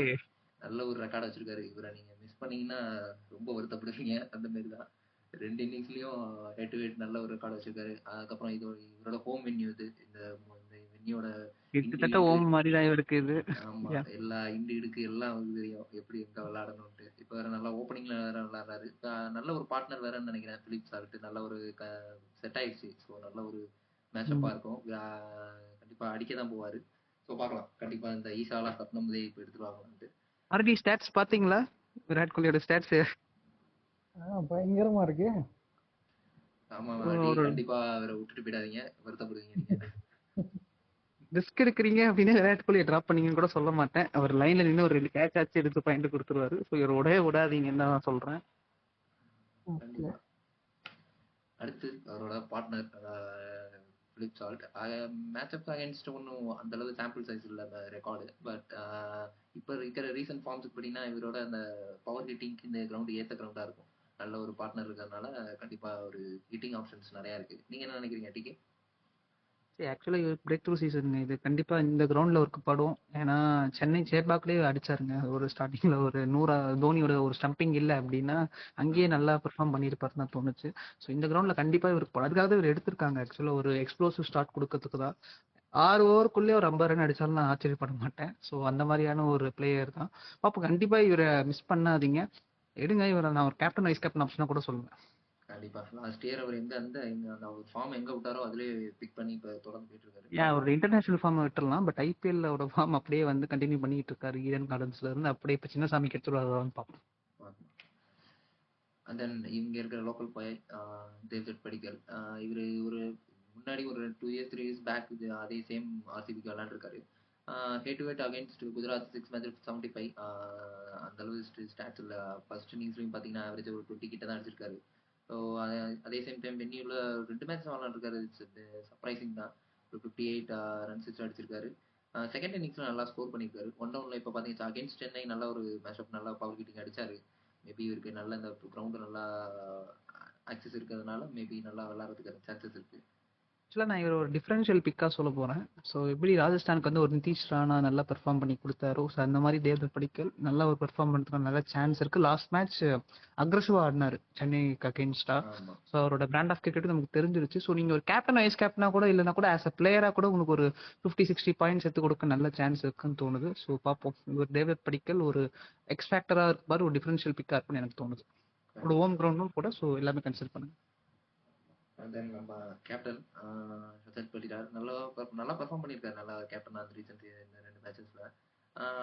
நல்ல ஒரு ரெக்கார்ட் வச்சிருக்காரு. இவரை நீங்க மிஸ் பண்ணீங்கன்னா ரொம்ப வருத்தப்படுவீங்க. அந்த மாதிரி தான் 2 இன்னிங்ஸ்லயும் ஹெட் டு ஹெட் நல்ல ஒரு ரெக்கார்ட் வச்சிருக்காரு. அதுக்கப்புறம் இவரோட ஹோம் வென்யூ இது. இந்த வென்யூட கிட்டத்தட்ட இன்ட்ரீடுக்கு ஓம் மாதிரி தான் இருக்கு இது. ஆமா எல்லா இன்ட்ரீடுக்கு எல்லாம் வந்து தெரியும் எப்படி எங்க விளையாடணும்ட்டு. இப்ப வேற நல்லா ஓப்பனிங்ல வேற விளையாடுறாரு. நல்ல ஒரு பார்ட்னர் வேறன்னு நினைக்கிறேன் பிலிப்ஸ் ஆகிட்டு. நல்ல ஒரு செட் ஆயிடுச்சு. ஸோ நல்ல ஒரு மேட்சப்பா இருக்கும். கண்டிப்பா அடிக்க தான் போவாரு. ஸோ பார்க்கலாம். கண்டிப்பா இந்த ஈசாலா சப்னம் முதே இப்போ எடுத்துருவாங்கன்ட்டு. ஆர்டி ஸ்டாட்ஸ் பாத்தீங்களா? விராட் கோலியோட ஸ்டாட்ஸ் பயங்கரமா இருக்கு. ஆமா கண்டிப்பா அவரை விட்டுட்டு போயிடாதீங்க. வருத்தப்படுவீங்க நீங்க. ரிஸ்க் எடுக்கிறீங்க அப்படின்னு விராட் கோலியை டிராப் பண்ணீங்கன்னு கூட சொல்ல மாட்டேன். அவர் லைன்ல நின்று ஒரு 2 கேட்ச் ஆச்சு எடுத்து பாயிண்ட் கொடுத்துருவாரு. ஸோ இவர் விடாதீங்கன்னு தான் நான் சொல்றேன். கண்டிப்பா. அடுத்து அவரோட partner Philip Salt. Matchup against ஒன்றும் அந்த அளவு சாம்பிள் சைஸ் இல்லை ரெக்கார்டு. பட் இப்போ இருக்கிற ரீசன்ட் ஃபார்ம்ஸுக்கு படினா இவரோட அந்த பவர் ஹிட்டிங்க்கு இந்த கிரவுண்டு ஏற்ற கிரவுண்டாக இருக்கும். நல்ல ஒரு பார்ட்னர் இருக்கிறதுனால கண்டிப்பாக ஒரு ஹிட்டிங் ஆப்ஷன்ஸ் நிறையா இருக்கு. நீங்க என்ன நினைக்கிறீங்க டிகே? சரி ஆக்சுவலா இது பிரேக் த்ரூ சீசன் இது கண்டிப்பா இந்த கிரவுண்ட்ல ஒர்க் படும். ஏன்னா சென்னை சேப்பாக்லயே அடிச்சாருங்க ஒரு ஸ்டார்டிங்ல ஒரு 100 தோனியோட ஒரு ஸ்டம்பிங் இல்ல அப்படின்னா அங்கேயே நல்லா பெர்ஃபார்ம் பண்ணியிருப்பாருன்னு தான் தோணுச்சு. ஸோ இந்த கிரவுண்ட்ல கண்டிப்பா இவருக்கு படும். அதுக்காக இவர் எடுத்திருக்காங்க ஆக்சுவலா ஒரு எக்ஸ்ப்ளோசிவ் ஸ்டார்ட் கொடுக்கறதுக்கு தான். 6 ஓவருக்குள்ளே ஒரு 50 ரன் அடிச்சாலும் நான் ஆச்சரியப்பட மாட்டேன். ஸோ அந்த மாதிரியான ஒரு பிளேயர் தான். பாப்போம் கண்டிப்பா இவரை மிஸ் பண்ணாதீங்க. எடுங்க இவரை நான் ஒரு கேப்டன் வைஸ் கேப்டன் ஆப்ஷனா கூட சொல்லுவேன். கண்டிப்பா லாஸ்ட் இயர் அவர் எங்க அந்த அவர் ஃபார்ம் எங்க விட்டாரோ அதுலயே பிக் பண்ணி இப்ப தொடர்ந்து போயிட்டு இருக்காரு. ஏன் ஒரு இன்டர்நேஷனல் ஃபார்ம் விட்டுறலாம். பட் ஐபிஎல் ஃபார்ம் அப்படியே வந்து கண்டினியூ பண்ணிட்டு இருக்காரு. ஈடன் கார்டன்ஸ்ல இருந்து அப்படியே இப்ப சின்னசாமிக்கு எடுத்துருவாருன்னு பார்ப்போம். அண்ட் தென் இங்க இருக்கிற லோக்கல் பாய் தேவ்ஜட் படிக்கல். இவரு ஒரு முன்னாடி ஒரு 2 இயர்ஸ் 3 இயர்ஸ் பேக் அதே சேம் ஆர்சிபிக்கு விளையாண்டுருக்காரு. Head to head against Gujarat 6 match 75. அந்த அளவு ஸ்டாட்ஸ் இல்லை. ஃபர்ஸ்ட் இன்னிங்ஸ்லையும் பார்த்தீங்கன்னா ஆவரேஜ் ஒரு 20 கிட்ட தான் அடிச்சிருக்காரு. ஸோ அதே சேம் டைம் வென்யூவில் 2 மேட்ச் விளாண்டுருக்காரு. சர்ப்ரைசிங் தான். ஒரு 58 ரன்ஸ் அடிச்சிருக்காரு. செகண்ட் இன்னிங்ஸ்ல நல்லா ஸ்கோர் பண்ணியிருக்காரு. ஒன் டவுன்ல இப்போ பார்த்தீங்கன்னா அகைன்ஸ்ட் சென்னை நல்லா ஒரு மேட்ச் நல்லா பவர் ஹிட்டிங் அடிச்சாரு. மேபி இவருக்கு நல்ல இந்த கிரவுண்டு நல்லா ஆக்சஸ் இருக்கிறதுனால மேபி நல்லா விளாட்றதுக்கு சான்சஸ் இருக்கு. ஆக்சுவலாக நான் இவர் ஒரு டிஃபரன்ஷியல் பிக்காக சொல்ல போகிறேன். ஸோ எப்படி ராஜஸ்தானுக்கு வந்து ஒரு நிதிஷ் ராணா நல்லா பெர்ஃபார்ம் பண்ணி கொடுத்தாரோ, ஸோ அந்த மாதிரி தேவ்தத் படிக்கல் நல்லா ஒரு பெர்ஃபார்ம் பண்ணுறதுக்கு நல்ல சான்ஸ் இருக்குது. லாஸ்ட் மேட்ச் அக்ரெசிவாக ஆடினார் சென்னைக்கு அகேன்ஸ்டா. ஸோ அவரோட பிராண்ட் ஆஃப் கிரிக்கெட் நமக்கு தெரிஞ்சிருச்சு. ஸோ நீங்கள் ஒரு கேப்டன் வைஸ் கேப்டனா கூட இல்லைனா கூட ஆஸ் அ பிளேயராக கூட உங்களுக்கு ஒரு 50-60 பாயிண்ட்ஸ் எடுத்து கொடுக்க நல்ல சான்ஸ் இருக்குன்னு தோணுது. ஸோ பார்ப்போம். இவர் தேவ்தத் படிக்கல் ஒரு எக்ஸ்பேக்டராக இருப்பார், ஒரு டிஃபரன்ஷியல் பிக்காக இருக்குன்னு எனக்கு தோணுது. ஒரு ஹோம் கிரவுண்டும் கூட. ஸோ எல்லாமே கன்சிடர் பண்ணுங்க. அண்ட் தென் நம்ம கேப்டன் ரஜத் பட்டிதார் நல்லா பெர்ஃபார்ம் பண்ணியிருக்காரு. நல்லா கேப்டன் அந்த ரீசன்ட் இந்த 2 மேட்சஸ்ல.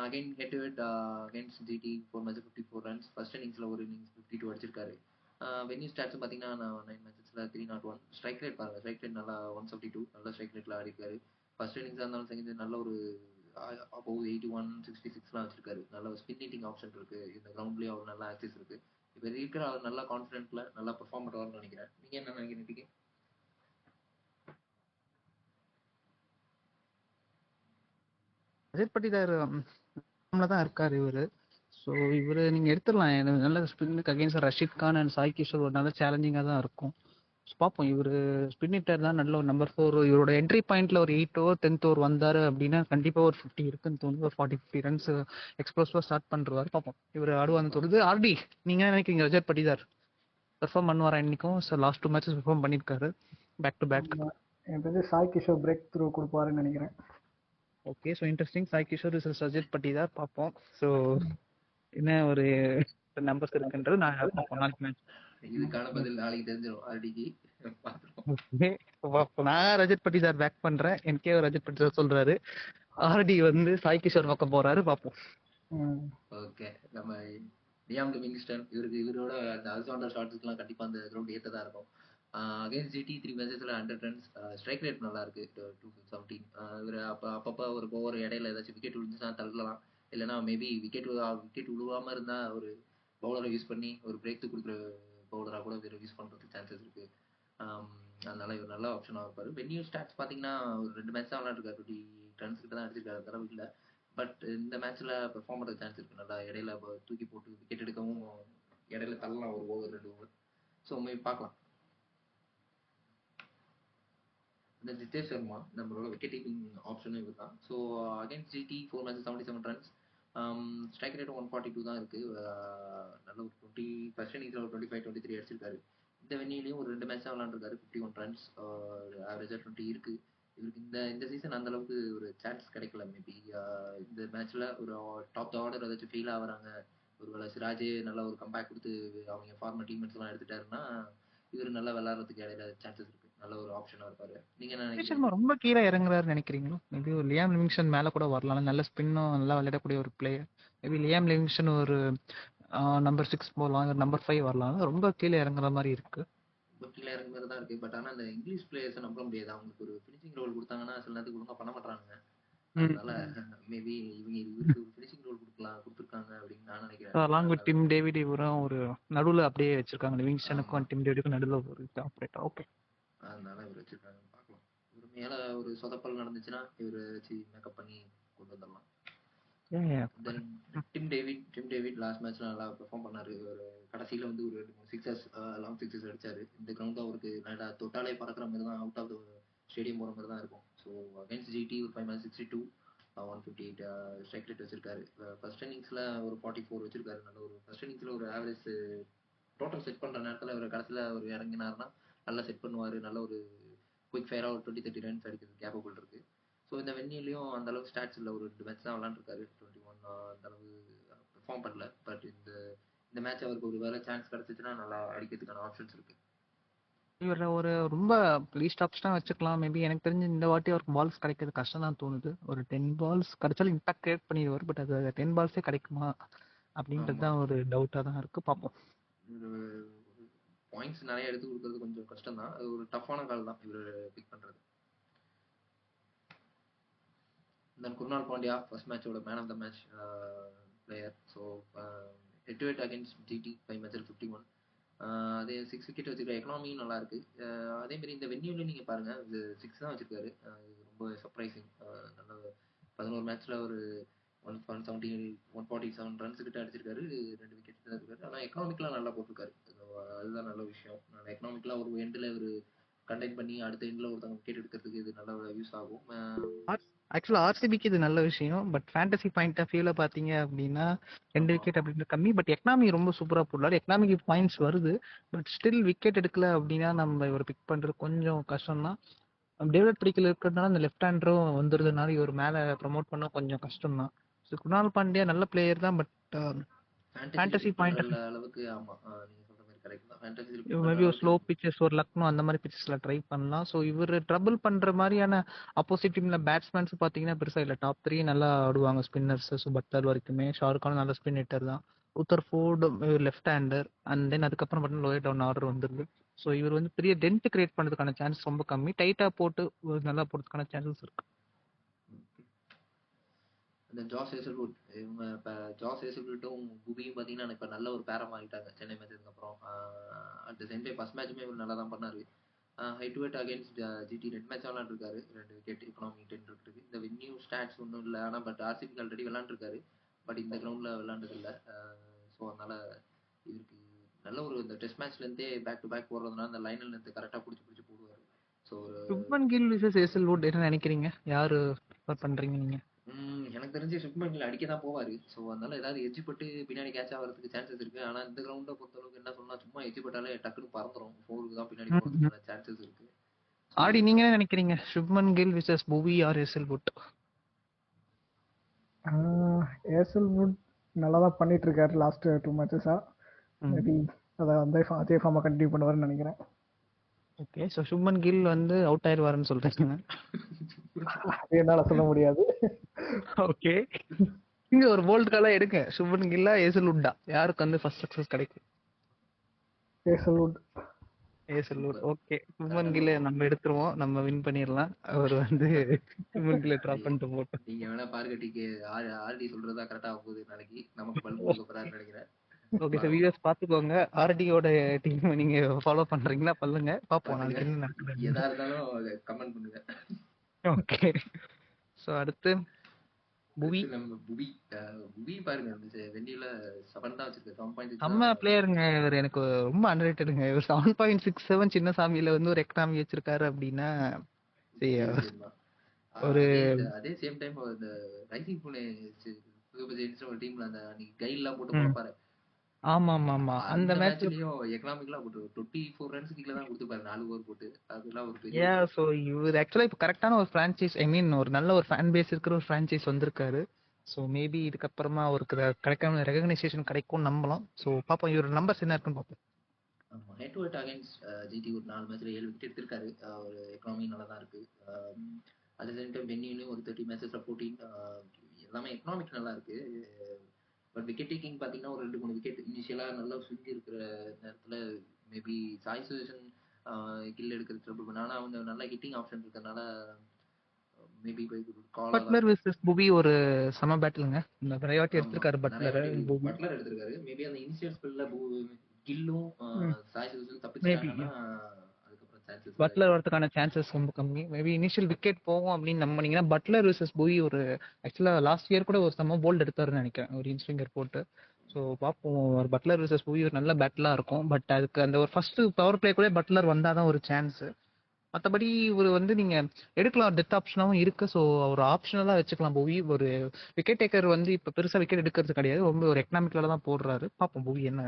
Again head to head against GT 4 match 54 runs. First இன்னிங்ஸ்ல ஒரு இன்னிங்ஸ் 52 அடிச்சிருக்காரு. வென்யூ ஸ்டாட்ஸ் பார்த்தீங்கன்னா 9 மேட்சஸ்ல 301. ஸ்ட்ரைக் ரேட் பாருங்க. ஸ்ட்ரைக் ரேட் நல்லா 172 நல்ல ஸ்ட்ரைக் ரேட்ல ஆடிருக்காரு. ஃபர்ஸ்ட் இன்னிங்ஸாக இருந்தாலும் செகண்ட் நல்ல ஒரு அபவ் 81 66 வச்சிருக்காரு. நல்ல ஸ்பின் ஹிட்டிங் ஆப்ஷன் இருக்கு. இந்த கிரவுண்ட்லயும் அவர் நல்ல ஆக்சஸ் இருக்கு. இப்போ இருக்கிற அவர் நல்ல கான்ஃபிடென்ட்ல நல்லா பெர்ஃபார்ம் பண்ணுவார்னு நினைக்கிறேன். நீங்க என்ன நினைக்கிறீங்க? ரஜத் பட்டிதார் தான் இருக்காரு இவரு. ஸோ இவரு நீங்க எடுத்துடலாம். எனக்கு நல்ல ஸ்பின்னுக்கு அகேன்ஸ்ட் ரஷீத் கான் அண்ட் சாய் கிஷோர் ஒரு நல்ல சேலஞ்சிங்காக தான் இருக்கும். ஸோ பார்ப்போம். இவர் ஸ்பின் ஹிட்டர் தான், நல்ல ஒரு நம்பர் 4. இவரோட என்ட்ரி பாயிண்ட்ல ஒரு 8 ஓவர் 10th ஓவர் வந்தாரு அப்படின்னா கண்டிப்பா ஒரு 50 இருக்குன்னு தோணுது. ஒரு 40-50 ரன்ஸ் எக்ஸ்ப்ளோசிவா ஸ்டார்ட் பண்றாரு. பார்ப்போம் இவர் ஆடுவான்னு தோணுது. ஆர்டி நீங்க என்ன நினைக்கிறீங்க? ரஜத் பட்டிதார் பெர்ஃபார்ம் பண்ணுவாரா இன்னைக்கும்? ஸோ லாஸ்ட் 2 மேட்சஸ் பெர்ஃபார்ம் பண்ணியிருக்காரு பேக் டு பேக். எனக்கு தெரிஞ்சு சாய் கிஷோர் பிரேக் த்ரூ கொடுப்பாருன்னு நினைக்கிறேன். Okay, so interesting. Sai Kishore Rajat Patidar பார்ப்போம். ஸோ என்ன ஒரு நம்பர்ஸ் இருக்குன்றது நான் பார்ப்போம் நாளைக்கு மேட்ச். இதுக்கான பதில் நாளைக்கு தெரிஞ்சிடும் ஆர்டிக்கு. நான் ரஜத் பட்டிதார் பேக் பண்றேன். எனக்கே ரஜத் பட்டிதார் சொல்றாரு. ஆர்டி வந்து சாய் கிஷோர் பக்கம் போறாரு. பார்ப்போம். ஓகே, நம்ம லியாம் லிவிங்ஸ்டன் இவரோட அந்த அல்சவுண்டர் ஷாட்ஸ்க்குலாம் கண்டிப்பா அந்த கிரவுண்ட் ஏற்றதா இருக்கும். அகைன்ஸ்ட் ஜிடி 3 மேட்சஸ்ல 100 ரன்ஸ். ஸ்ட்ரைக் ரேட் நல்லா இருக்கு 217. இவர் அப்பப்போ ஒரு ஓவர் இடையில ஏதாச்சும் விக்கெட் விழுந்துச்சுன்னா தள்ளலாம். இல்லைன்னா மேபி விக்கெட் விழுவாம இருந்தா ஒரு பவுலரை யூஸ் பண்ணி ஒரு பிரேக் கொடுக்குற பவுலராக கூட இவர் யூஸ் பண்றதுக்கு சான்சஸ் இருக்கு. அதனால இவர் நல்ல ஆப்ஷனாக இருப்பார். வென்யூ ஸ்டாட்ஸ் பார்த்தீங்கன்னா ஒரு 2 மேட்ச் தான் விளையாண்டுருக்காரு. 20 ரன்ஸ் கிட்ட தான் அடிச்சிருக்காரு. தடவை இல்லை. பட் இந்த மேட்ச்ல பெர்ஃபார்ம் பண்ணுற சான்ஸ் இருக்கு. நல்லா இடையில தூக்கி போட்டு விக்கெட் எடுக்கவும் இடையில தள்ளலாம் ஒரு ஓவர் 2 ஓவர். ஸோ மேபி பார்க்கலாம். இந்த ஜிதேஷ் சர்மா நம்மளோட விக்கெட் கீப்பிங் ஆப்ஷனும் இவர் தான். So against GT 4 matches 77 runs. Strike rate 142 தான் இருக்கு. நல்ல ஒரு 20 ஃபர்ஸ்ட் இன்னிங்ஸ்ல ஒரு 25-23 அடிச்சிருக்காரு. இந்த வென்யூலையும் ஒரு 2 மேட்ச் தான் விளாண்டுருக்காரு. 51 ரன்ஸ் ஆவரேஜா 20 இருக்கு. இவருக்கு இந்த சீசன் அந்த அளவுக்கு ஒரு சான்ஸ் கிடைக்கல. மேபி இந்த மேட்ச்ல ஒரு டாப் ஆர்டர் ஏதாச்சும் ஃபெயில் ஆகுறாங்க, ஒருவேளை சிராஜே நல்லா ஒரு கம்பேக் கொடுத்து அவங்க ஃபார்மர் டீமெண்ட்ஸ் எல்லாம் எடுத்துட்டாருன்னா இவர் நல்லா விளையாடுறதுக்கு இடையில சான்சஸ் இருக்கு. நல்ல ஒரு ஆப்ஷனா இருப்பாரு. நீங்க என்ன நினைக்கிறீங்க? சர்மா ரொம்ப கீழே இறங்குறாரு நினைக்கிறீங்களா? மேபி ஒரு லியாம் லிவிங்ஸ்டன் மேல கூட வரலாம். நல்ல ஸ்பின்னும் நல்லா விளையாடக்கூடிய ஒரு பிளேயர். மேபி லியாம் லிவிங்ஸ்டன் ஒரு நம்பர் 6 போகலாம், நம்பர் 5 வரலாம். ரொம்ப கீழே இறங்குற மாதிரி இருக்கு. ரொம்ப கீழே இறங்குற மாதிரி தான் இருக்கு. பட் ஆனா அந்த இங்கிலீஷ் பிளேயர்ஸை நம்ப முடியாது. அவங்களுக்கு ஒரு ஃபினிஷிங் ரோல் கொடுத்தாங்கன்னா சில நேரத்துக்கு ஒழுங்கா பண்ண மாட்டாங்க. அதனால மேபி இவருக்கு ஒரு ஃபினிஷிங் ரோல் கொடுத்துருக்காங்க அப்படின்னு நான் நினைக்கிறேன். அலாங் வித் டிம் டேவிட் இவரும் ஒரு நடுவுல அப்படியே வச்சிருக்காங்க. லிவிங்ஸ்டனுக்கும் டிம் டேவிடுக்கும் நடுவுல ஒரு ஆப்ரேட்டர். ஓகே, அதனால இவர் வச்சிருக்காங்க. பார்க்கலாம். இவர் மேல ஒரு சொதப்பல் நடந்துச்சுன்னா இவர் வச்சு மேக்கப் பண்ணி கொண்டு வந்துடலாம். தென் டிம் டேவிட் லாஸ்ட் மேட்ச்ல நல்லா பெர்ஃபார்ம் பண்ணாரு. ஒரு கடைசியில வந்து ஒரு 2-3 சிக்ஸர்ஸ் லாங் சிக்ஸர்ஸ் அடிச்சாரு. இந்த கிரவுண்ட் அவருக்கு நல்லா தொட்டாலே பறக்கிற மாதிரி தான் அவுட் ஆஃப் த ஸ்டேடியம் போகிற மாதிரி தான் இருக்கும். ஸோ அகைன்ஸ்ட் ஜிடி ஒரு 5 மேட்ச் 62 158 ஸ்ட்ரைக் ரேட் வச்சிருக்காரு. ஃபர்ஸ்ட் இன்னிங்ஸில் ஒரு 44 வச்சிருக்காரு. நல்ல ஒரு ஃபர்ஸ்ட் இன்னிங்ஸில் ஒரு ஆவரேஜ் டோட்டல் செட் பண்ணுற நேரத்தில் ஒரு கடைசியில் ஒரு இறங்கினார்னா நல்லா செட் பண்ணுவார். நல்ல ஒரு குயிக் ஃபயராக ஒரு 20-30 ரன்ஸ் அடிக்கிறது கேப்பபிள் இருக்குது. ஸோ இந்த வென்யூலையும் அந்த அளவுக்கு ஸ்டாட்ஸ் இல்லை. ஒரு 2 மேட்ச் தான் விளாண்டுருக்காரு. 21 அந்த அளவு பெர்ஃபார்ம் பண்ணல. பட் இந்த மேட்ச் அவருக்கு ஒரு வேலை சான்ஸ் கிடச்சிச்சுன்னா நல்லா அடிக்கிறதுக்கான ஆப்ஷன்ஸ் இருக்குது. இவர ஒரு ரொம்ப லீஸ்ட் ஆப்ஷனா வச்சுக்கலாம். மேபி எனக்கு தெரிஞ்சு இந்த வாட்டி அவருக்கு பால்ஸ் கிடைக்கிறது கஷ்டம் தான் தோணுது. ஒரு 10 பால்ஸ் கிடைச்சாலும் இம்பாக்ட் கிரியேட் பண்ணிடுவார். பட் அது 10 பால்ஸே கிடைக்குமா அப்படின்றது தான் ஒரு டவுட்டாக தான் இருக்கு. பார்ப்போம். பாயிண்ட்ஸ் நிறைய எடுத்து கொடுக்கறது கொஞ்சம் கஷ்டம் தான். அது ஒரு டஃப்பான கால் தான் இவர் பிக் பண்றது. தென் குருணால் பாண்டியா ஃபர்ஸ்ட் மேட்சோட man of the match player. So head to head against GT 5 மேட்சில் 51. அதே 6 விக்கெட் வச்சிருக்க எக்கனாமியும் நல்லா இருக்கு. அதே மாதிரி இந்த வென்யூல நீங்க பாருங்க 6 தான் வச்சிருக்காரு. இது ரொம்ப சர்ப்ரைசிங். நல்ல 11 மேட்ச்ல ஒரு 147 ரன்ஸ் கிட்ட அடிச்சிருக்காரு. 2 விக்கெட் தான் இருக்காரு. ஆனால் எக்கனாமிக்லாம் நல்லா போட்டிருக்காரு. அதுதான் நல்ல விஷயம். எக்கனாமிக்லாம் ஒரு எண்டில் ஒரு கண்டெக்ட் பண்ணி அடுத்த எண்டில் ஒருத்தவங்க விக்கெட் எடுக்கிறதுக்கு இது நல்லா யூஸ் ஆகும். ஆக்சுவலா ஆர்சிபிக்கு இது நல்ல விஷயம். பட் ஃபேண்டசி பாயிண்ட் ஆஃப் வியூல பாத்தீங்க அப்படின்னா 2 விக்கெட் அப்படின்றது கம்மி. பட் எக்கனாமி ரொம்ப சூப்பரா போடலாரு. எக்கனாமிக்கு பாயிண்ட்ஸ் வருது. பட் ஸ்டில் விக்கெட் எடுக்கல அப்படின்னா நம்ம இவர் பிக் பண்றது கொஞ்சம் கஷ்டம் தான். டேவிட் பிடிக்கல இருக்கிறதுனால அந்த லெஃப்ட் ஹேண்டரும் வந்துருதுனால இவர் மேல ப்ரமோட் பண்ண கொஞ்சம் கஷ்டம் தான். குணால் பாண்டியா நல்ல பிளேயர் தான். பட் ஃபேண்டசி பாயிண்ட் அளவுக்கு ஆமா நீங்க சொல்ற மாதிரி கரெக்ட் தான். ஃபேண்டசி மேபி ஒரு ஸ்லோ பிச்சஸ் ஒரு லக்னோ அந்த மாதிரி பிச்சஸ்ல ட்ரை பண்ணலாம். ஸோ இவர் ட்ரபிள் பண்ற மாதிரியான ஆப்போசிட் டீம்ல பேட்ஸ்மேன்ஸ் பாத்தீங்கன்னா பெருசா இல்ல. டாப் 3 நல்லா ஆடுவாங்க ஸ்பின்னர்ஸ். பட்லர் வரைக்குமே ஷாருக்கான நல்ல ஸ்பின் ஹிட்டர் தான். உத்தர்ஃபோர்டு லெஃப்ட் ஹேண்டர். அண்ட் தென் அதுக்கப்புறம் பார்த்தீங்கன்னா லோயர் டவுன் ஆர்டர் வந்துருது. ஸோ இவர் வந்து பெரிய டென்ட் கிரியேட் பண்ணுறதுக்கான சான்ஸ் ரொம்ப கம்மி. டைட்டா போட்டு நல்லா போடுறதுக்கான சான்சஸ் இருக்கு. இந்த ஜாஸ் ஹேசல்வுட் இவங்க இப்போ ஜாஸ் ஹேசல்வுட்டும் புபியும் பார்த்தீங்கன்னா இப்போ நல்ல ஒரு பேரம் ஆகிட்டாங்க சென்னை மேட்சுக்கு அப்புறம். At the same time first மேட்சுமே இவர் நல்லா தான் பண்ணாரு. Head to head against GT 2 match விளாண்டுருக்காரு. 2 விக்கெட் எக்கனாமி 10 இருக்குது. இந்த வென்யூ ஸ்டாட்ஸ் ஒன்றும் இல்லை. ஆனால் பட் ஆர்சிபி ஆல்ரெடி விளாண்டுருக்காரு. பட் இந்த கிரவுண்டில் விளாண்டது இல்லை. ஸோ அதனால இவருக்கு நல்ல ஒரு இந்த டெஸ்ட் மேட்ச்லேருந்தே பேக் டு பேக் போடுறதுனால அந்த லைனில் இருந்து கரெக்டாக பிடிச்சி போடுவார். So Shubman Gill versus Hazlewood என்ன நினைக்கிறீங்க? யாரு ப்ரிஃபர் பண்றீங்க நீங்க? எனக்கு தெரிஞ்சு சுப்மன் கில் அடிக்க தான் போவாரு. ஸோ அதனால ஏதாவது எஜ்ஜு பட்டு பின்னாடி கேட்ச் ஆகிறதுக்கு சான்சஸ் இருக்கு. ஆனால் இந்த கிரவுண்டை பொறுத்தளவுக்கு என்ன சொன்னா சும்மா எஜ்ஜு பட்டாலே டக்குன்னு பறந்துடும். 4க்கு தான் பின்னாடி போகிறதுக்கான சான்சஸ் இருக்கு. ஆடி நீங்க என்ன நினைக்கிறீங்க? சுப்மன் கில் விசஸ் புவி ஆர் ஹேசல்வுட்? ஹேசல்வுட் நல்லா தான் பண்ணிட்டு இருக்காரு லாஸ்ட் 2 மேட்சஸா. மேபி அதே ஃபார்மை கண்டினியூ பண்ணுவாருன்னு நினைக்கிறேன். ஓகே. ஸோ சுப்மன் கில் வந்து அவுட் ஆயிடுவாருன்னு சொல்றீங்க? அது என்னால சொல்ல முடியாது. ஓகே. இங்க ஒரு போல்ட் காலா எடுங்க. சுப்மன் கில்லா ஹேசல்வுட்டா? யாருக்கு வந்து ஃபர்ஸ்ட் சக்சஸ் கிடைக்கும்? ஹேசல்வுட். ஹேசல்வுட். ஓகே. சுப்மன் கில்ல நம்ம எடுத்துருவோம். நம்ம வின் பண்ணிடலாம். அவர் வந்து சுப்மன் கில்ல டிராப் பண்ணிட்டு போட்டோம். நீங்க வேணா பார்கட்டிக்கு ஆர்டி சொல்றதா கரெக்டா போகுது. நாளைக்கு நமக்கு பல்பு கொடுக்க போறாருன்னு நினைக்கிறேன். ஓகே சார், வியூவர்ஸ் பாத்துக்கோங்க. ஆர்டியோட டீம் நீங்க ஃபாலோ பண்றீங்களா பண்ணுங்க. பாப்போம் நாளைக்கு என்ன நடக்குது. எதா இருந்தாலும் கமெண்ட் பண்ணுங்க. ஓகே. சோ அடுத்து புவி. நம்ம புவி பாருங்க வெண்ணில 7 தான் வச்சிருக்கு. 7.6 நம்ம பிளேயருங்க இவர். எனக்கு ரொம்ப அண்டர்ரேட்டடுங்க இவர். 7.67 சின்ன சாமியில வந்து ஒரு எக்கனாமி வச்சிருக்காரு அப்படின்னா ஒரு அதே சேம் டைம் இந்த ரைசிங் புனே ஒரு டீம்ல அந்த கைட்லாம் போட்டு போறப்பாரு. ஆமா ஆமா ஆமா. அந்த மேட்ச்லயும் எக்கனாமிக்லாம் போட்டு 24 ரன்ஸ் கீழ தான் கொடுத்துப்பாரு 4 ஓவர் போட்டு. அதெல்லாம் ஒரு பெரிய சோ இவர் ஆக்சுவலா இப்ப கரெக்டான ஒரு பிரான்ச்சைஸ், ஐ மீன் ஒரு நல்ல ஒரு ஃபேன் பேஸ் இருக்கிற ஒரு பிரான்ச்சைஸ் வந்திருக்காரு. ஸோ மேபி இதுக்கப்புறமா அவருக்கு கிடைக்காம ரெகக்னைசேஷன் கிடைக்கும் நம்பலாம். ஸோ பாப்போம் இவர் நம்பர்ஸ் என்ன இருக்குன்னு பார்ப்போம். Head to head against GT ஒரு 4 மேட்ச்ல 7 விக்கெட் எடுத்திருக்காரு. ஒரு எக்கனாமி நல்லா தான் இருக்கு. அதே சேம் டைம் வென்யூலையும் ஒரு 30 மேட்சஸ்ல 14 எல்லாமே எக்கனாமிக் நல்லா இருக்கு. பட் விக்கெட் டேக்கிங் பார்த்தீங்கன்னா ஒரு 2-3 விக்கெட் இனிஷியலாக நல்லா சுங்கி இருக்கிற நேரத்தில் மேபி சாய் சுதர்ஷன் கில் எடுக்கிறது ட்ரபிள் பண்ண. ஆனால் அவங்க நல்ல ஹிட்டிங் ஆப்ஷன் இருக்கிறதுனால மேபி பட்லர் வெர்சஸ் புவி ஒரு சம பேட்டிலுங்க. இந்த ப்ரையாரிட்டி எடுத்திருக்காரு பட்லர் எடுத்திருக்காரு. மேபி அந்த இனிஷியல் ஸ்பெல்ல கில்லும் சாய் சுதர்ஷன் தப்பிச்சாங்கன்னா பட்லர் வரதுக்கான சான்சஸ் ரொம்ப கம்மி. மேபி இனிஷியல் விக்கெட் போகும் அப்படின்னு நம்பினீங்கன்னா பட்லர் வெர்சஸ் புவி ஒரு ஆக்சுவலா லாஸ்ட் இயர் கூட ஒரு செம்ம போல்ட் எடுத்தாருன்னு நினைக்கிறேன் ஒரு இன்ஸ்விங்கர் போட்டு. ஸோ பார்ப்போம் ஒரு பட்லர் வெர்சஸ் புவி ஒரு நல்ல பேட்டிலாக இருக்கும். பட் அதுக்கு அந்த ஒரு ஃபர்ஸ்ட் பவர் பிளே கூட பட்லர் வந்தால் தான் ஒரு சான்ஸ். மத்தபடி இவரு வந்து நீங்க எடுக்கலாம், டெத் ஆப்ஷனாவும் இருக்கு. ஸோ ஒரு ஆப்ஷனலா வச்சுக்கலாம். புவி ஒரு விக்கெட் டேக்கர் வந்து இப்ப பெருசா விக்கெட் எடுக்கிறது கிடையாது. ரொம்ப ஒரு எக்கனாமிக்கலா தான் போடுறாரு. பார்ப்போம் புவி என்ன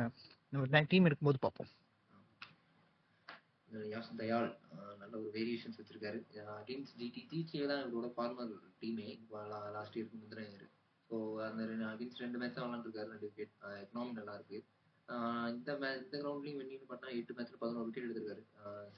நம்ம டீம் எடுக்கும்போது பார்ப்போம். யாஷ் தயால் நல்ல ஒரு வேரியேஷன்ஸ் வச்சிருக்காரு. அகெயின்ஸ்ட் ஜிடிஏ தான் இவரோட ஃபார்மர் டீமே லாஸ்ட் இயருக்கு முந்தின இயர். ஸோ அந்த அகெயின்ஸ்ட் 2 மேட்ச் தான் விளாண்டுருக்காரு, 2 விக்கெட். எக்கனாமி நல்லா இருக்கு. இந்த கிரவுண்ட்லையும் வெண்ணின்னு பார்த்தா 8 மேட்ச்ல 11 விக்கெட் எடுத்திருக்காரு.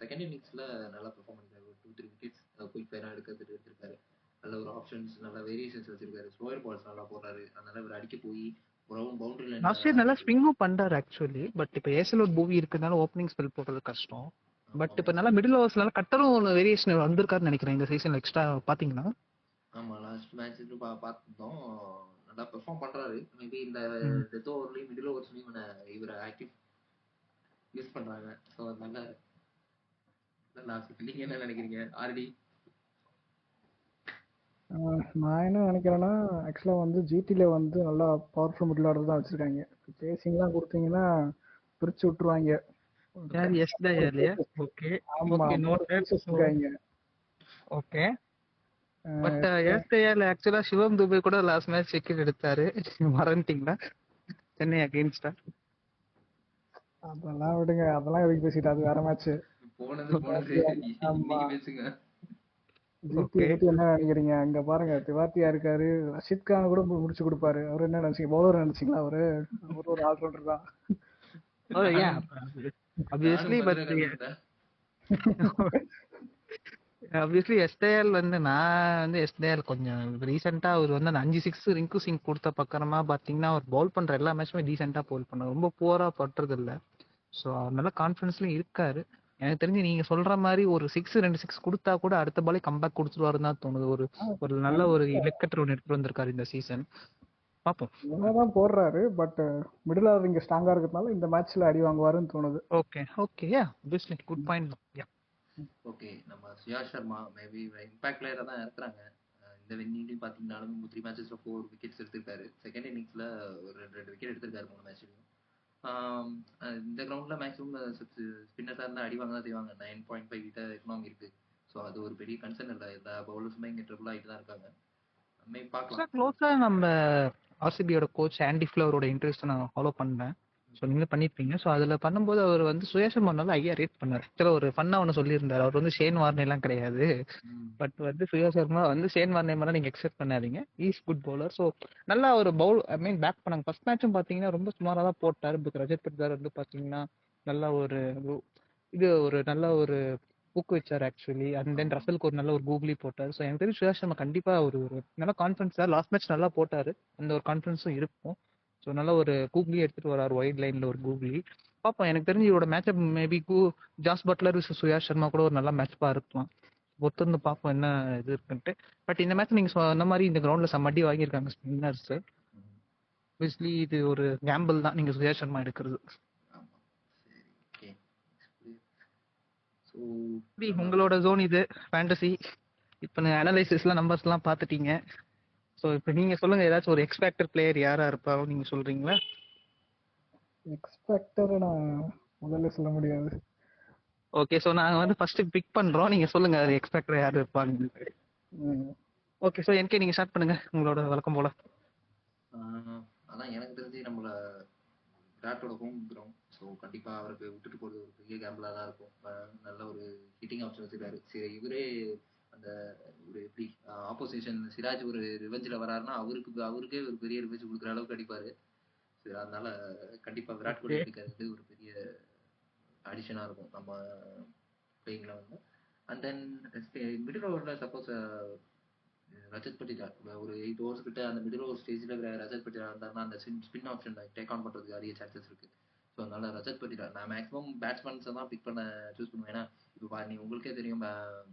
செகண்ட் இன்னிங்ஸ்ல நல்லா பெர்ஃபார்ம் பண்ணிருக்காரு. ஒரு 2-3 விக்கெட்ஸ் குயிக் ஃபயராக எடுத்திருக்காரு. நல்ல ஒரு ஆப்ஷன்ஸ், நல்ல வேரியேஷன்ஸ் வச்சிருக்காரு. ஸ்லோயர் பால்ஸ் நல்லா போடுறாரு. அதனால இவர் அடிக்க போய் பவுண்டரி லைன் லாஸ்ட் இயர் நல்லா ஸ்விங்கும் பண்றாரு ஆக்சுவலி. பட் இப்போ ஏசல் ஒரு பூவி இருக்கிறதுனால ஓப்பனிங் ஸ்பெல் போடுறது கஷ்டம். பட் இப்போ நல்லா மிடில் ஓவர்ஸ்னால கட்டரும் ஒரு வேரியேஷன் வந்திருக்காருன்னு நினைக்கிறேன் இந்த சீசன். எக்ஸ்ட்ரா பாத்தீங்கன்னா ஆமா, லாஸ்ட் மேட்ச் பார்த்துட்டோம். நல்லா பெர்ஃபார்ம் பண்றாரு. மேபி இந்த டெத் ஓவர்லயும் மிடில் ஓவர்ஸ்லயும் இவரை ஆக்டிவ் யூஸ் பண்றாங்க. ஸோ அதனால நல்லா நீங்க என்ன நினைக்கிறீங்க ஆர்டி? நான் என்ன நினைக்கிறேன்னா, ஆக்சுவலாக வந்து ஜிடியில் வந்து நல்லா பவர்ஃபுல் மிடில் ஆர்டர் தான் வச்சுருக்காங்க. சேசிங்லாம் கொடுத்தீங்கன்னா பிரித்து விட்டுருவாங்க. யார் எஸ் தயாலியா? ஓகே ஆமா, ஓகே 3 நோட்டட். pieces இருக்காங்க. ஓகே பட் எஸ் தயால் ஆக்சுவலா சிவம் துபே கூட லாஸ்ட் மேட்ச் விக்கெட் எடுத்தாரு. மறந்துட்டீங்களா? சென்னை அகைன்ஸ்டா. அதெல்லாம் விடுங்க, அதெல்லாம் எதுக்கு பேசிட்டு, அது வேற மேட்ச். போனது ஆமா, இன்னைக்கு பேசுங்க. ஜிடியை பத்தி என்ன நினைக்கிறீங்க? அங்க பாருங்க, திவாத்தியா இருக்காரு, ரஷித் கான் கூட முடிச்சு கொடுப்பாரு. அவரு என்ன நினைச்சீங்க? பவுலர் நினைச்சீங்களா? அவரு ஒரு ஆல்ரவுண்டர் தான். Oh yeah, obviously, but obviously எஸ்டேஎல் வந்து நான் வந்து எஸ்டேஎல் கொஞ்சம் ரீசெண்டா அவர் வந்து அந்த 5-6 ரிங்கு சிங் கொடுத்த பக்கமா பாத்தீங்கன்னா அவர் பவுல் பண்ற எல்லா மேட்சுமே டீசெண்டா பவுல் பண்ணார். ரொம்ப புவரா பண்றது இல்ல. ஸோ அவர் நல்ல கான்ஃபிடன்ஸ்லயும் இருக்காரு. எனக்கு தெரிஞ்சு நீங்க சொல்ற மாதிரி ஒரு 2 6 கொடுத்தா கூட அடுத்த பாலே கம்பேக் கொடுத்துருவாருன்னு தான் தோணுது. ஒரு நல்ல ஒரு இலக்கற்ற ஒன்று எடுத்துட்டு வந்திருக்காரு இந்த சீசன். பார்ப்போம். தான் போடுறாரு. பட் மிடில் ஆர்டர் இங்க ஸ்ட்ராங்கா இருக்கிறதுனால இந்த மேட்ச்ல அடி வாங்குவாருன்னு தோணுது. Okay okay yeah obviously good point. Yeah okay, நம்ம சுயா சர்மா மேபி இம்பாக்ட் பிளேயரா தான் இருக்கிறாங்க. இந்த வெண்ணிலையும் பார்த்தீங்கன்னாலும் 3 மேட்சஸ்ல 4 விக்கெட்ஸ் எடுத்திருக்காரு. செகண்ட் இன்னிங்ஸ்ல ஒரு 2 விக்கெட் எடுத்திருக்காரு 3 மேட்ச்லையும். இந்த கிரவுண்ட்ல மேக்ஸிமம் ஸ்பின்னர்ஸா இருந்தா அடி வாங்க தான் செய்வாங்க. 9.5 கிட்ட எக்கனாமி இருக்கு. ஸோ அது ஒரு பெரிய கன்சர்ன் இல்லை. எல்லா பவுலர்ஸுமே இங்கே ட்ரிபிள் ஆகிட்டு தான் இருக்காங்க. பார்க்கலாம். க்ளோஸா நம்ம ஆர்சிபியோட கோச் ஆண்டி ஃபிளவரோட இன்ட்ரெஸ்ட் நான் ஃபாலோ பண்ணேன். ஸோ நீங்களும் பண்ணியிருப்பீங்க. ஸோ அதில் பண்ணும்போது அவர் வந்து சுயேஷம் பண்ணாலும் ஐயா ரேட் பண்ணார். ஆக்சுவலாக ஒரு ஃபன்னா ஒன்று சொல்லியிருந்தார். அவர் வந்து ஷேன் வார்னே எல்லாம் கிடையாது. பட் வந்து சுயா சர்மா வந்து ஷேன் வார்னே மேலே நீங்கள் எக்ஸ்பெக்ட் பண்ணாதீங்க. Is good bowler. ஸோ நல்லா ஒரு பவுல் ஐ மீன் பேக் பண்ணாங்க. ஃபர்ஸ்ட் மேட்சும் பார்த்தீங்கன்னா ரொம்ப சுமாராக தான் போட்டார். பட் ரஜத் பட்தார் வந்து பார்த்தீங்கன்னா நல்ல ஒரு ஒரு நல்ல ஒரு ஊக்குவிச்சார் ஆக்சுவலி. அண்ட் தென் ரசலுக்கு ஒரு நல்ல ஒரு கூகுளி போட்டார். ஸோ எனக்கு தெரியும் சுயாஷ் நம்ம கண்டிப்பா ஒரு நல்ல கான்ஃபிடன்ஸ் தான். லாஸ்ட் மேட்ச் நல்லா போட்டாரு. அந்த ஒரு கான்ஃபிடன்ஸும் இருக்கும். ஸோ நல்ல ஒரு கூகுளி எடுத்துட்டு வராரு. ஒயிட் லைன்ல ஒரு கூகுளி பார்ப்போம். எனக்கு தெரிஞ்சு இவரோட match maybe Jos Buttler Suyash Sharma கூட ஒரு நல்ல மேட்ச்பா இருக்கலாம். ஒருத்தருந்து பார்ப்போம் என்ன இது இருக்குன்ட்டு. பட் இந்த மேட்ச் நீங்க சொன்ன மாதிரி இந்த கிரவுண்ட்ல செம்ம அடி வாங்கியிருக்காங்க ஸ்பின்னர்ஸ். ஆப்வியஸ்லி இது ஒரு கேம்பிள் தான் நீங்க சுயாஷ் சர்மா எடுக்கிறது. உங்களோட ஜோன் இது ஃபேண்டசி. இப்போ அனலைசிஸ்லாம் நம்பர்ஸ்லாம் பார்த்துட்டீங்க. ஸோ இப்போ நீங்க சொல்லுங்க, ஏதாச்சும் ஒரு எக்ஸ்பெக்டர் பிளேயர் யாரா இருப்பாரோ நீங்க சொல்றீங்களா? எக்ஸ்பெக்டர் நான் முதல்ல சொல்ல முடியாது. ஓகே, ஸோ நாங்கள் வந்து ஃபர்ஸ்ட் பிக் பண்றோம். நீங்க சொல்லுங்க அது எக்ஸ்பெக்டர் யார் இருப்பாங்க. ஓகே, ஸோ என்கே நீங்க ஸ்டார்ட் பண்ணுங்க உங்களோட வழக்கம் போல. அதான் எனக்கு தெரிஞ்சு நம்மள விராட்டோட ஹோம் கிரவுண்ட். ஸோ கண்டிப்பாக அவருக்கு விட்டுட்டு போகிறது ஒரு பெரிய கேம்பிளாக தான் இருக்கும். நல்ல ஒரு ஹிட்டிங் ஆப்ஷன் வச்சுருக்காரு. சரி, இவரே அந்த ஒரு எப்படி ஆப்போசிஷன் சிராஜ் ஒரு ரிவெஞ்சில் வராருன்னா அவருக்கே ஒரு பெரிய ரிவெஞ்ச் கொடுக்குற அளவுக்கு அடிப்பார். சரி, அதனால கண்டிப்பாக விராட் கோலி அடிக்கிறது ஒரு பெரிய அடிஷனாக இருக்கும் நம்ம பிளேயிங்கில் வந்து. அண்ட் தென் மிடில் ஓவரில் சப்போஸ் ரஜத் பட்டிதார் ஒரு 8 ஓவர்ஸ் கிட்ட அந்த மிடில் ஓவர் ஸ்டேஜில் ரஜத் பட்டிதார் இருந்தாருன்னா அந்த ஸ்பின் ஆப்ஷன் டேக் ஆன் பண்ணுறதுக்கு அதிக சான்சஸ் இருக்கு. ஸோ அதனால ரஜத் பட்டிதார் நான் மேக்ஸிமம் பேட்ஸ்மேன்ஸை தான் பிக் பண்ண சூஸ் பண்ணுவேன். ஏன்னா இப்போ நீ உங்களுக்கே தெரியும்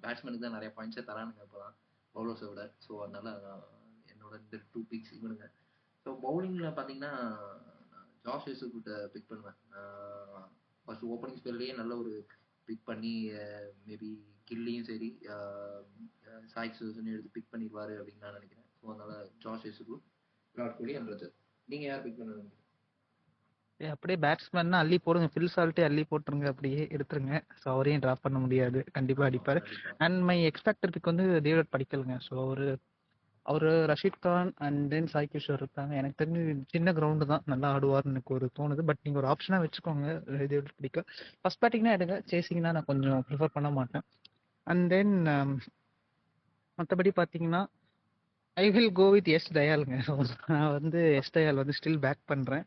பேட்ஸ்மேனுக்கு தான் நிறைய பாயிண்ட்ஸை தரானுங்க இப்போதான் பவுலர்ஸை விட. ஸோ அதனால என்னோட இந்த 2 பிக்ஸ் இவனுங்க. ஸோ பவுலிங்கில் பார்த்தீங்கன்னா ஜாஸ் ஹேசல்வுட்டை பிக் பண்ணுவேன். ஃபர்ஸ்ட் ஓப்பனிங் ஸ்பெல்லையே நல்ல ஒரு பிக் பண்ணி மேபி கில்லியும் சரி சாய் சுதர்சன் எடுத்து பிக் பண்ணிடுவாரு அப்படின்னு நான் நினைக்கிறேன். ஸோ அதனால Josh Hazlewood, Virat Kohli and Rajat. நீங்க யார் பிக் பண்ணுவீங்க? அப்படியே பேட்ஸ்மேன்னா அள்ளி போடுங்க, ஃபில் சால்ட்டே அள்ளி போட்டுருங்க, அப்படியே எடுத்துருங்க. ஸோ அவரையும் டிராப் பண்ண முடியாது, கண்டிப்பா ஆமா அடிப்பாரு. கண்டிப்பா. அண்ட் மை எக்ஸ்பெக்டட் பிக் வந்து டேவிட் படிக்கலுங்க. ஸோ அவரு ரஷீத் கான் அண்ட் தென் சாய் கிஷோர் இருக்காங்க. எனக்கு தெரிஞ்சு சின்ன கிரவுண்டு தான், நல்லா ஆடுவார்னு எனக்கு ஒரு தோணுது. பட் நீங்க ஒரு ஆப்ஷனா வச்சுக்கோங்க டேவிட் படிக்கல். ஃபர்ஸ்ட் பேட்டிங்னா எடுங்க, சேசிங்னா நான் கொஞ்சம் ப்ரிஃபர் பண்ண மாட்டேன். அண்ட் தென் மற்றபடி பார்த்தீங்கன்னா I will go with S தயாலுங்க. நான் வந்து எஸ் தயால் வந்து ஸ்டில் பேக் பண்றேன்.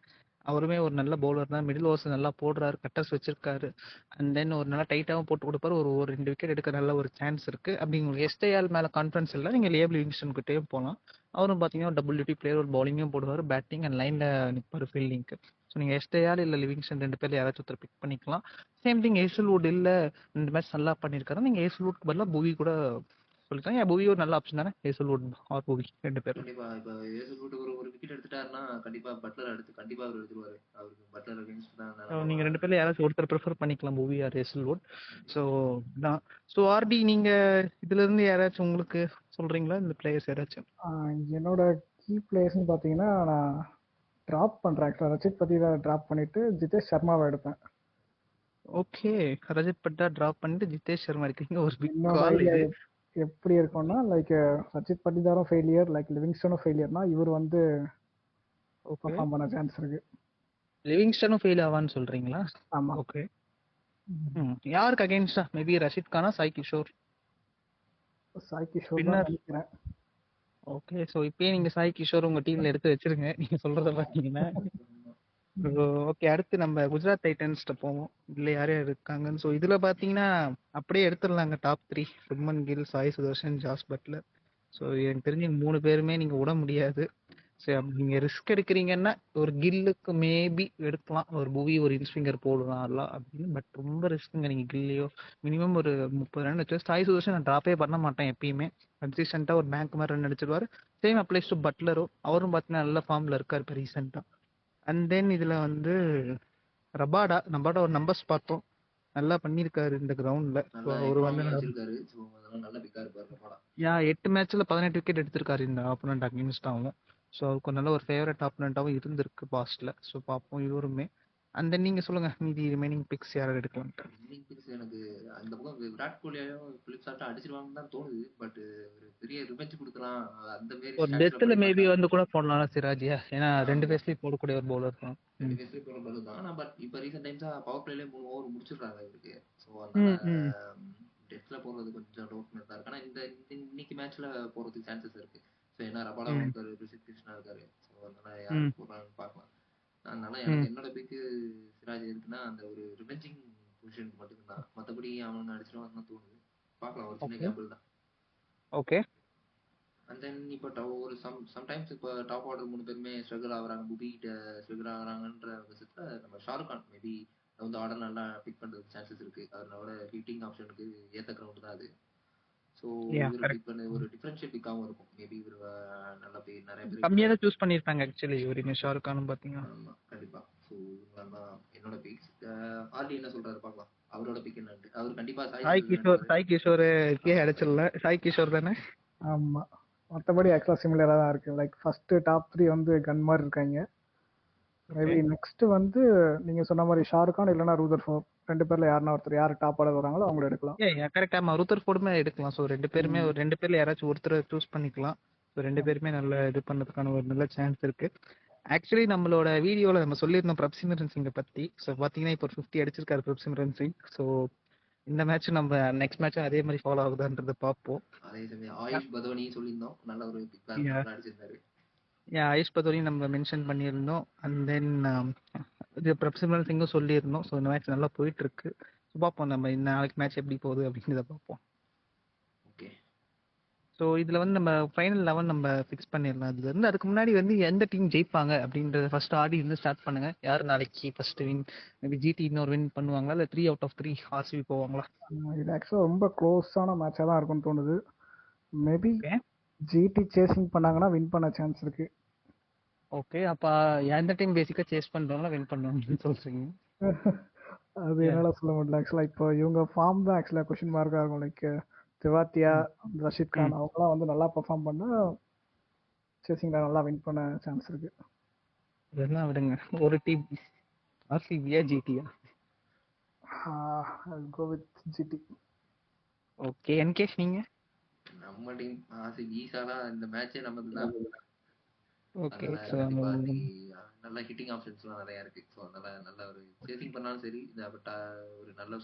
அவருமே ஒரு நல்ல பவுலர் தான், மிடில் ஓவர்ஸ் நல்லா போடுறாரு, கட்டர்ஸ் வச்சிருக்காரு. அண்ட் தென் ஒரு நல்லா டைட்டாகவும் போட்டு கொடுப்பாரு. ஒரு 2 விக்கெட் எடுக்க நல்ல ஒரு சான்ஸ் இருக்கு. அப்படி உங்களுக்கு எஸ் தயால் மேல கான்ஃபிடன்ஸ் இல்லை, நீங்க லியாம் லிவிங்ஸ்டன் கிட்டேயும் போகலாம். அவரும் பார்த்தீங்கன்னா டபுள் டியூட்டி பிளேயர், ஒரு பவுலிங்கும் போடுவார், பேட்டிங் அண்ட் லைன்ல நிற்பாரு ஃபீல்டிங்க்கு. ஸோ நீங்க எஸ் தயால் இல்லை லிவிங்ஸ்டன் 2 பேர்ல யாராச்சும் ஒருத்தர் பிக் பண்ணிக்கலாம். சேம் திங் ஏசல்வுட் இல்லை, 2 மேட்ச் நல்லா பண்ணியிருக்காரு, நீங்க ஏசல்வுட்க்கு பதிலாக புவி கூட சொல்லிக்கலாம். ஏன் புவி ஒரு நல்ல ஆப்ஷன் தானே, ஏசல்வுட் ஆர் புவி 2 பேர்ல. கண்டிப்பா இப்ப ஏசல் போட்டு ஒரு விக்கெட் எடுத்துட்டாருன்னா கண்டிப்பா பட்லர் அடுத்து கண்டிப்பா அவர் எடுத்துருவாரு. அவருக்கு பட்லர் அகேன்ஸ்ட் தான் ஸோ நம்ம நீங்க 2 பேர்ல யாராச்சும் ஒருத்தர் ப்ரிஃபர் பண்ணிக்கலாம், புவி ஆர் ஏசல்வுட். ஸோ தான். ஸோ ஆர்டி நீங்க இதுல இருந்து யாராச்சும் உங்களுக்கு சொல்றீங்களா, இந்த பிளேயர்ஸ் யாராச்சும்? என்னோட கீ பிளேயர்ஸ்னு பார்த்தீங்கன்னா, நான் ட்ராப் பண்ணுறேன். ஆக்சுவலாக ரச்சித் பத்திரா ட்ராப் பண்ணிவிட்டு ஜிதேஷ் சர்மாவை எடுப்பேன். ஓகே, ரஜத் பட்டா டிராப் பண்ணிட்டு ஜிதேஷ் சர்மா இருக்கீங்க, ஒரு பிக் என்னோட கால் ஐடியா இது. எப்படி இருக்கும்னா, லைக் ரச்சித் பட்டிதாரும் ஃபெயிலியர், லைக் லிவிங்ஸ்டனும் ஃபெயிலியர்னா இவர் வந்து ஓகே, பர்ஃபார்ம் பண்ண சான்ஸ் இருக்கு. லிவிங்ஸ்டனும் ஃபெயில் ஆவான்னு சொல்றீங்களா? ஆமாம். ஓகே. யாருக்கு அகைன்ஸ்டா? மேபி ரஷீத் கானா, சாய் கிஷோர்? சாய் கிஷோர் தான் ஸ்பின்னர். நினைக்கிறேன். ஓகே, ஸோ இப்பயே நீங்க சாய் கிஷோர் உங்க டீம்ல எடுத்து வச்சிருங்க, நீங்க சொல்றத பாத்தீங்கன்னா. ஓகே, அடுத்து நம்ம குஜராத் டைட்டன்ஸ்ட்ட போவோம். இதுல யார் யார் இருக்காங்கன்னு. ஸோ இதுல பாத்தீங்கன்னா அப்படியே எடுத்துடலாங்க top 3. Shubman Gill, Sai Sudharsan, Jos Butler. So எனக்கு தெரிஞ்சு 3 பேருமே நீங்க விட முடியாது. சரி, அப்படி நீங்க ரிஸ்க் எடுக்கிறீங்கன்னா ஒரு கில்லுக்கு மேபி எடுக்கலாம், ஒரு புவி ஒரு இன்ஸ்விங்கர் போடலாம் அப்படின்னு. பட் ரொம்ப ரிஸ்க்குங்க நீங்க கில்லையோ. மினிமம் ஒரு 30 ரன் வச்சு சாய் சுதர்ஷன் நான் ட்ராப்பே பண்ண மாட்டேன் எப்பயுமே. கன்சிஸ்டண்டா ஒரு பேங்க் மாதிரி ரன் அடிச்சிருவாரு. சேம் அப்ளைஸ் டு பட்லரும், அவரும் பார்த்தீங்கன்னா நல்ல ஃபார்ம்ல இருக்காரு இப்போ ரீசெண்டா. அண்ட் தென் இதுல வந்து ரபாடா ஒரு நம்பர்ஸ் பார்த்தோம், நல்லா பண்ணியிருக்காரு இந்த கிரவுண்ட்ல. நல்லா அவர் வந்து எக்கனாமியா வச்சிருக்காரு. ஸோ அதெல்லாம் நல்ல பிக்கா இருப்பாரு படம். 8 மேட்ச்ல 18 விக்கெட் எடுத்திருக்காரு இந்த ஆப்போனன்ட் அகேன்ஸ்டாவும். ஸோ அவருக்கு நல்ல ஒரு ஃபேவரட் ஆப்போனண்டாவும் இருந்திருக்கு பாஸ்ட்ல. ஸோ பார்ப்போம் இவருமே. அண்ட் தென் நீங்க சொல்லுங்க, மீதி ரிமைனிங் பிக்ஸ் யாரை எடுக்கலான்ட்டு. ரிமைனிங் பிக்ஸ் எனக்கு அந்த பக்கம் விராட் கோலியாவும் பிலிப் சார்ட்டும் அடிச்சிருவாங்கன்னு தான் தோணுது. பட் ஒரு பெரிய ரிவெஞ்ச் கொடுக்கலாம் அந்த மாரி ஒரு ஸ்டாட்ஸ்ல டெஸ்ட்ல படி மேபி பார்த்தா. வந்து கூட போடலாம் சிராஜியா, ஏன்னா 2 ஆமா பேஸ்லயும் போடக்கூடிய ஒரு பவுலர் தான். 2 பேஸ்லயும் போன பலு தான். ஆனா பட் இப்போ ரீசெண்ட் டைம்ஸா பவர் பிளேல 3 ஓவர் முடிச்சிடுறாங்க இவருக்கு. ஸோ அதனால ம். டெஸ்ட்ல போடுறது கொஞ்சம் டவுட் தான் இருக்கு. ஆனா இன்னைக்கு மேட்ச்ல போறதுக்கு சான்சஸ் இருக்கு. ஸோ ஏன்னா ரபாடாவும் ம். இருக்காரு, பிரிசித் கிருஷ்ணா இருக்காரு. ஸோ அதனால யாரு ம். போடுறாங்கன்னு பார்க்கலாம். அதனால ம். எனக்கு என்னோட பிக்கு சிராஜ் இருக்குன்னா அந்த ஒரு ரிவெஞ்சிங் பொசிஷனுக்கு மட்டும்தான். மற்றபடி அவனுங்க அடிச்சிருவாங்கன்னு தோணுது. பார்க்கலாம், ஒரு சின்ன ஓகே. கேம்பிள் தான். ஓகே. அண்ட் தென் இப்போ ஒரு சம்டைம்ஸ் இப்போ டாப் ஆர்டர் 3 பேருமே ஸ்ட்ரகிள் ஆகுறாங்க, புபிகிட்ட ஸ்ட்ரகிள் ஆகுறாங்கன்ற பட்சத்தில் நம்ம ஷாருக் கான் மேபி வந்து ஆர்டர் நல்லா பிக் பண்ணுறதுக்கு சான்சஸ் இருக்கு. அதனால ஹிட்டிங் ஆப்ஷனுக்கு ஏற்ற கிரவுண்ட் தான் அது. ஸோ யா, இவர் பிக் கரெக்ட். பண்ண ஒரு டிஃபரன்ஷியல் பிக்காகவும் இருக்கும். மேபி இவர் நல்லா போய் நிறைய பேர் கம்மியா தான் சூஸ் பண்ணியிருப்பாங்க ஆக்சுவலி இவருமே, ஷாருக் கானும் பாத்தீங்கன்னா. ஆமாம் கண்டிப்பாக. ஸோ இவங்களாம் தான் என்னோட பிக்ஸ். ஆர்டி என்ன சொல்றாரு பார்க்கலாம், அவரோட பிக் என்னன்ட்டு. அவர் கண்டிப்பாக சாய் சுதர்ஷன். சாய் கிஷோர் கே அடிச்சிடல, சாய் கிஷோர் தானே. ஆமாம். மற்றபடி ஆக்சுவலாக சிமிலராக தான் இருக்குது. லைக் ஃபஸ்ட்டு டாப் 3 வந்து கன் மாதிரி இருக்காங்க. மேபி நெக்ஸ்ட் வந்து நீங்கள் சொன்ன மாதிரி ஷாருக் கான் இல்லைன்னா ரூதர் ஃபோர், 2 பேரில் யாருன்னா ஒருத்தர், யார் டாப் ஆர்டர் வராங்களோ அவங்கள எடுக்கலாம். கரெக்ட். ஆமா, ருத்தர் ஃபோர்டுமே எடுக்கலாம். ஸோ 2 பேருமே ஒரு 2 பேர்ல யாராச்சும் ஒருத்தர் சூஸ் பண்ணிக்கலாம். ஸோ 2 பேருமே நல்ல இது பண்ணதுக்கான ஒரு நல்ல சான்ஸ் இருக்கு. ஆக்சுவலி நம்மளோட வீடியோல நம்ம சொல்லியிருந்தோம் பிரப்சிமரன் சிங்கை பத்தி. ஸோ பாத்தீங்கன்னா இப்போ 50 அடிச்சிருக்காரு பிரப்சிமரன் சிங். ஸோ இந்த மேட்ச் நம்ம நெக்ஸ்ட் மேட்ச் அதே மாதிரி ஃபாலோ ஆகுதான்றதை பார்ப்போம். அதே சமயம் ஆயுஷ் பதோனி சொல்லியிருந்தோம், நல்ல ஒரு பிக்கா நல்லா அடிச்சிருந்தாரு. ஆயுஷ் பதோனி நம்ம மென்ஷன் பண்ணியிருந்தோம். அண்ட் தென் இது பிரப்சிமரன் சிங்கும் சொல்லியிருந்தோம். ஸோ இந்த மேட்ச் நல்லா போயிட்டு இருக்கு. ஸோ பார்ப்போம் நம்ம இந்த நாளைக்கு மேட்ச் எப்படி போகுது அப்படிங்கிறத பார்ப்போம். ஓகே. ஸோ இதில் வந்து நம்ம ஃபைனல் 11 நம்ம ஃபிக்ஸ் பண்ணிடலாம். அதுல இருந்து அதுக்கு முன்னாடி வந்து எந்த டீம் ஜெயிப்பாங்க அப்படின்றத ஃபர்ஸ்ட் ஆடி இருந்து ஸ்டார்ட் பண்ணுங்க. யார் நாளைக்கு ஃபர்ஸ்ட் வின்? மேபி ஜிடி இன்னொரு வின் பண்ணுவாங்களா, இல்லை 3 out of 3 ஆர்சிபி போவாங்களா? இது ஆக்சுவலாக ரொம்ப க்ளோஸான மேட்சாக தான் இருக்கும்னு தோணுது. Maybe okay. ஜிடி சேசிங் பண்ணாங்கன்னா வின் பண்ண சான்ஸ் இருக்கு. ஓகே, அப்போ எந்த டீம் பேசிக்காக சேஸ் பண்ணுறவங்களா வின் பண்ணுவாங்கன்னு சொல்றீங்க? அது என்னால் சொல்ல முடியல. ஆக்சுவலாக இப்போ இவங்க ஃபார்ம் தான் ஆக்சுவலாக கொஷின் மார்க்காக இருக்கும். லைக் திவாத்தியா, ரஷீத் கான் அவங்களாம் வந்து நல்லா பெர்ஃபார்ம் பண்ணால் சேசிங்கில் நல்லா வின் பண்ண சான்ஸ் இருக்கு. இதெல்லாம் விடுங்க, ஒரு டீம் ஆர்சிபியா ஜிடியா? Go with GT. ஓகே, என்கேஷ் நீங்க? நம்ம டீம் ஆர்சிபி ஈஸானா இந்த மேட்சே நமக்கு தான். ஓகே, அதனால ஸோ கண்டிப்பா இன்னைக்கு நல்ல ஹிட்டிங் ஆப்ஷன்ஸ்லாம் நிறைய இருக்கு. ஸோ அதனால நல்ல ஒரு சேசிங் பண்ணாலும் சரி, ஒரு நல்ல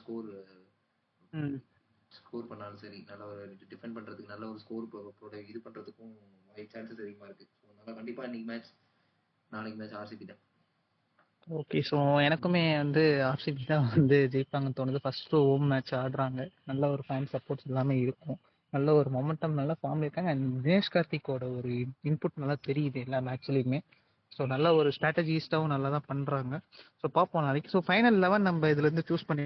ஸ்கோர் பண்ணாலும் சரி, நல்ல ஒரு டிஃபெண்ட் பண்றதுக்கு நல்ல ஒரு ஸ்கோர் இது பண்றதுக்கும் சான்சஸ் அதிகமா இருக்கு. ஸோ அதனால கண்டிப்பா நாளைக்கு மேட்ச் ஆர்சிபி தான். ஓகே, ஸோ எனக்குமே வந்து ஆர்சிபி தான் வந்து ஜெயிப்பாங்கன்னு தோணுது. ஃபர்ஸ்ட் ஹோம் மேட்ச் ஆடுறாங்க, நல்ல ஒரு ஃபேன் சப்போர்ட்ஸ் எல்லாமே இருக்கும், நல்ல ஒரு மொமெண்டம், நல்ல ஃபார்ம் இருக்காங்க. அண்ட் தினேஷ் கார்த்திக்கோட ஒரு இன்புட் நல்லா தெரியுது எல்லா மேட்ச்லையுமே. ஸோ நல்ல ஒரு ஸ்ட்ராட்டஜிஸ்டாகவும் நல்லா தான் பண்ணுறாங்க. ஸோ பார்ப்போம் நாளைக்கு. ஸோ ஃபைனல் 11 நம்ம இதுலேருந்து சூஸ் பண்ணி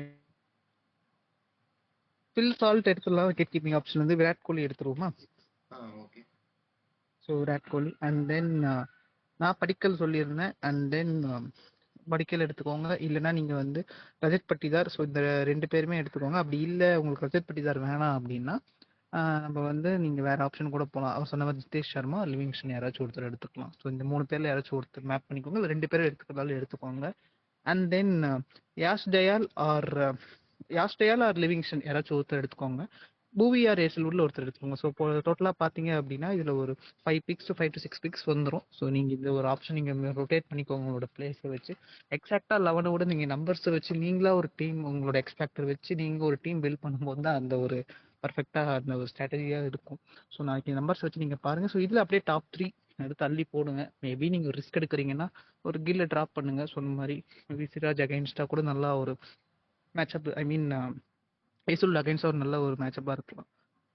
ஃபில் சால்ட் எடுத்துடலாம். விக்கெட் கீப்பிங் ஆப்ஷன் வந்து விராட் கோலி எடுத்துருவோமா? Okay. So Virat Kohli and then நான் படிக்கல் சொல்லியிருந்தேன். அண்ட் தென் படிக்கல் எடுத்துக்கோங்க. இல்லைன்னா நீங்கள் வந்து ரஜத் பட்டிதார். ஸோ இந்த 2 பேருமே எடுத்துக்கோங்க. அப்படி இல்லை உங்களுக்கு ரஜத் பட்டிதார் வேணாம் அப்படின்னா நம்ம வந்து நீங்கள் வேறு ஆப்ஷன் கூட போகலாம். அவர் சொன்ன மாதிரி ஜிதேஷ் சர்மா, லிவிங்ஸ்டன் யாராச்சும் ஒருத்தர் எடுத்துக்கலாம். ஸோ இந்த 3 பேரில் யாராச்சும் ஒருத்தர் மேப் பண்ணிக்கோங்க. 2 பேரும் எடுத்துக்கிறதாலும் எடுத்துக்கோங்க. And then Yash Dayal or Livingstone யாராச்சும் ஒருத்தர் எடுத்துக்கோங்க. பூவி ஆர் ஏசல்வுட்ல ஒருத்தர் எடுத்துக்கோங்க. ஸோ இப்போ டோட்டலாக பார்த்தீங்க அப்படின்னா இதில் ஒரு 5 to 6 பிக்ஸ் வந்துடும். ஸோ நீங்கள் இந்த ஒரு ஆப்ஷன் நீங்கள் ரொட்டேட் பண்ணிக்கோங்க உங்களோட பிளேஸை வச்சு. எக்ஸாக்டாக 11 நீங்கள் நம்பர்ஸை வச்சு நீங்களா ஒரு டீம் உங்களோட எக்ஸ்பெக்டர் வச்சு நீங்கள் ஒரு டீம் பில்ட் பண்ணும்போது தான் அந்த ஒரு பர்ஃபெக்டாக அந்த ஒரு ஸ்ட்ராட்டஜியாக இருக்கும். ஸோ நாளைக்கு நம்பர்ஸ் வச்சு நீங்கள் பாருங்கள். ஸோ இதில் அப்படியே டாப் 3 எடுத்து தள்ளி போடுங்க. மேபி நீங்கள் ரிஸ்க் எடுக்கிறீங்கன்னா ஒரு கில்ல ட்ராப் பண்ணுங்க. சொன்ன மாதிரி மேபி சிராஜ் அகைன்ஸ்டாக கூட நல்லா ஒரு மேட்சப், ஐ மீன் ஏசுல் அகைன்ஸ்டாக ஒரு நல்ல ஒரு மேட்சப்பாக இருக்கலாம்.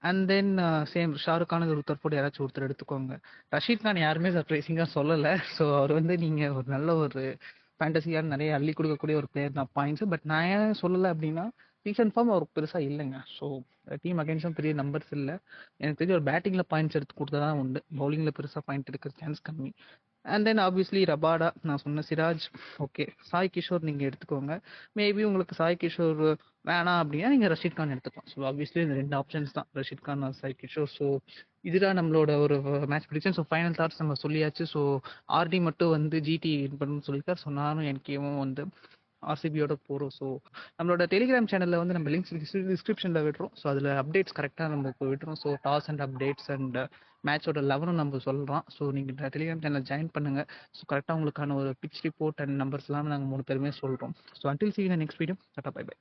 And then same Shahrukh Khan ஒருத்தர் போட்டு யாராச்சும் ஒருத்தர் எடுத்துக்கோங்க. ரஷீத் கான் யாருமே சர்ப்ரைசிங்காக சொல்லலை. ஸோ அவர் வந்து நீங்கள் ஒரு நல்ல ஒரு ஃபேண்டசியாக நிறைய அள்ளி கொடுக்கக்கூடிய ஒரு பிளேயர் தான் பாயிண்ட்ஸ். பட் நான் ஏன் சொல்லலை அப்படின்னா ரீசன்ட் ஃபார்ம் அவருக்கு பெருசாக இல்லைங்க. ஸோ டீம் அகைன்ஸ்டும் பெரிய நம்பர்ஸ் இல்லை. எனக்கு தெரிஞ்ச ஒரு பேட்டிங்கில் பாயிண்ட்ஸ் எடுத்து கொடுத்தா தான் உண்டு. பவுலிங்கில் பெருசாக பாயிண்ட் எடுக்கிற சான்ஸ் கம்மி. அண்ட் தென் ஆப்வியஸ்லி ரபாடா, நான் சொன்ன சிராஜ், ஓகே. சாய் கிஷோர் நீங்கள் எடுத்துக்கோங்க. மேபி உங்களுக்கு சாய் கிஷோர் வேணாம் அப்படின்னா நீங்கள் ரஷீத் கான் எடுத்துக்கலாம். ஸோ ஆப்வியஸ்லி இந்த 2 ஆப்ஷன்ஸ் தான், ரஷீத் கான் ஆர் சாய் கிஷோர். ஸோ இதுதான் நம்மளோட ஒரு match prediction. So final thoughts நம்ம சொல்லியாச்சு. ஸோ ஆர்டி மட்டும் வந்து ஜிடி வின் பண்ணணும்னு சொல்லியிருக்காரு. ஸோ நானும் எனக்கேவும் வந்து ஆர்சிபியோட போகிறோம். ஸோ நம்மளோட டெலிகிராம் சேனலில் வந்து நம்ம லிங்க்ஸ் டிஸ்கிரிப்ஷனில் விடுறோம். ஸோ அதில் அப்டேட்ஸ் கரெக்டாக நம்ம இப்போ விடுறோம். So toss and updates and மேட்சோட 11 நம்ம சொல்கிறோம். ஸோ நீங்கள் டெலிகிராம் சேனல் ஜாயின் பண்ணுங்கள். ஸோ கரெக்டாக உங்களுக்கான ஒரு பிச் ரிப்போர்ட் அண்ட் நம்பர்ஸ் எல்லாம் நாங்கள் 3 பேருமே சொல்கிறோம். So until see in next video. டாடா, பை பை.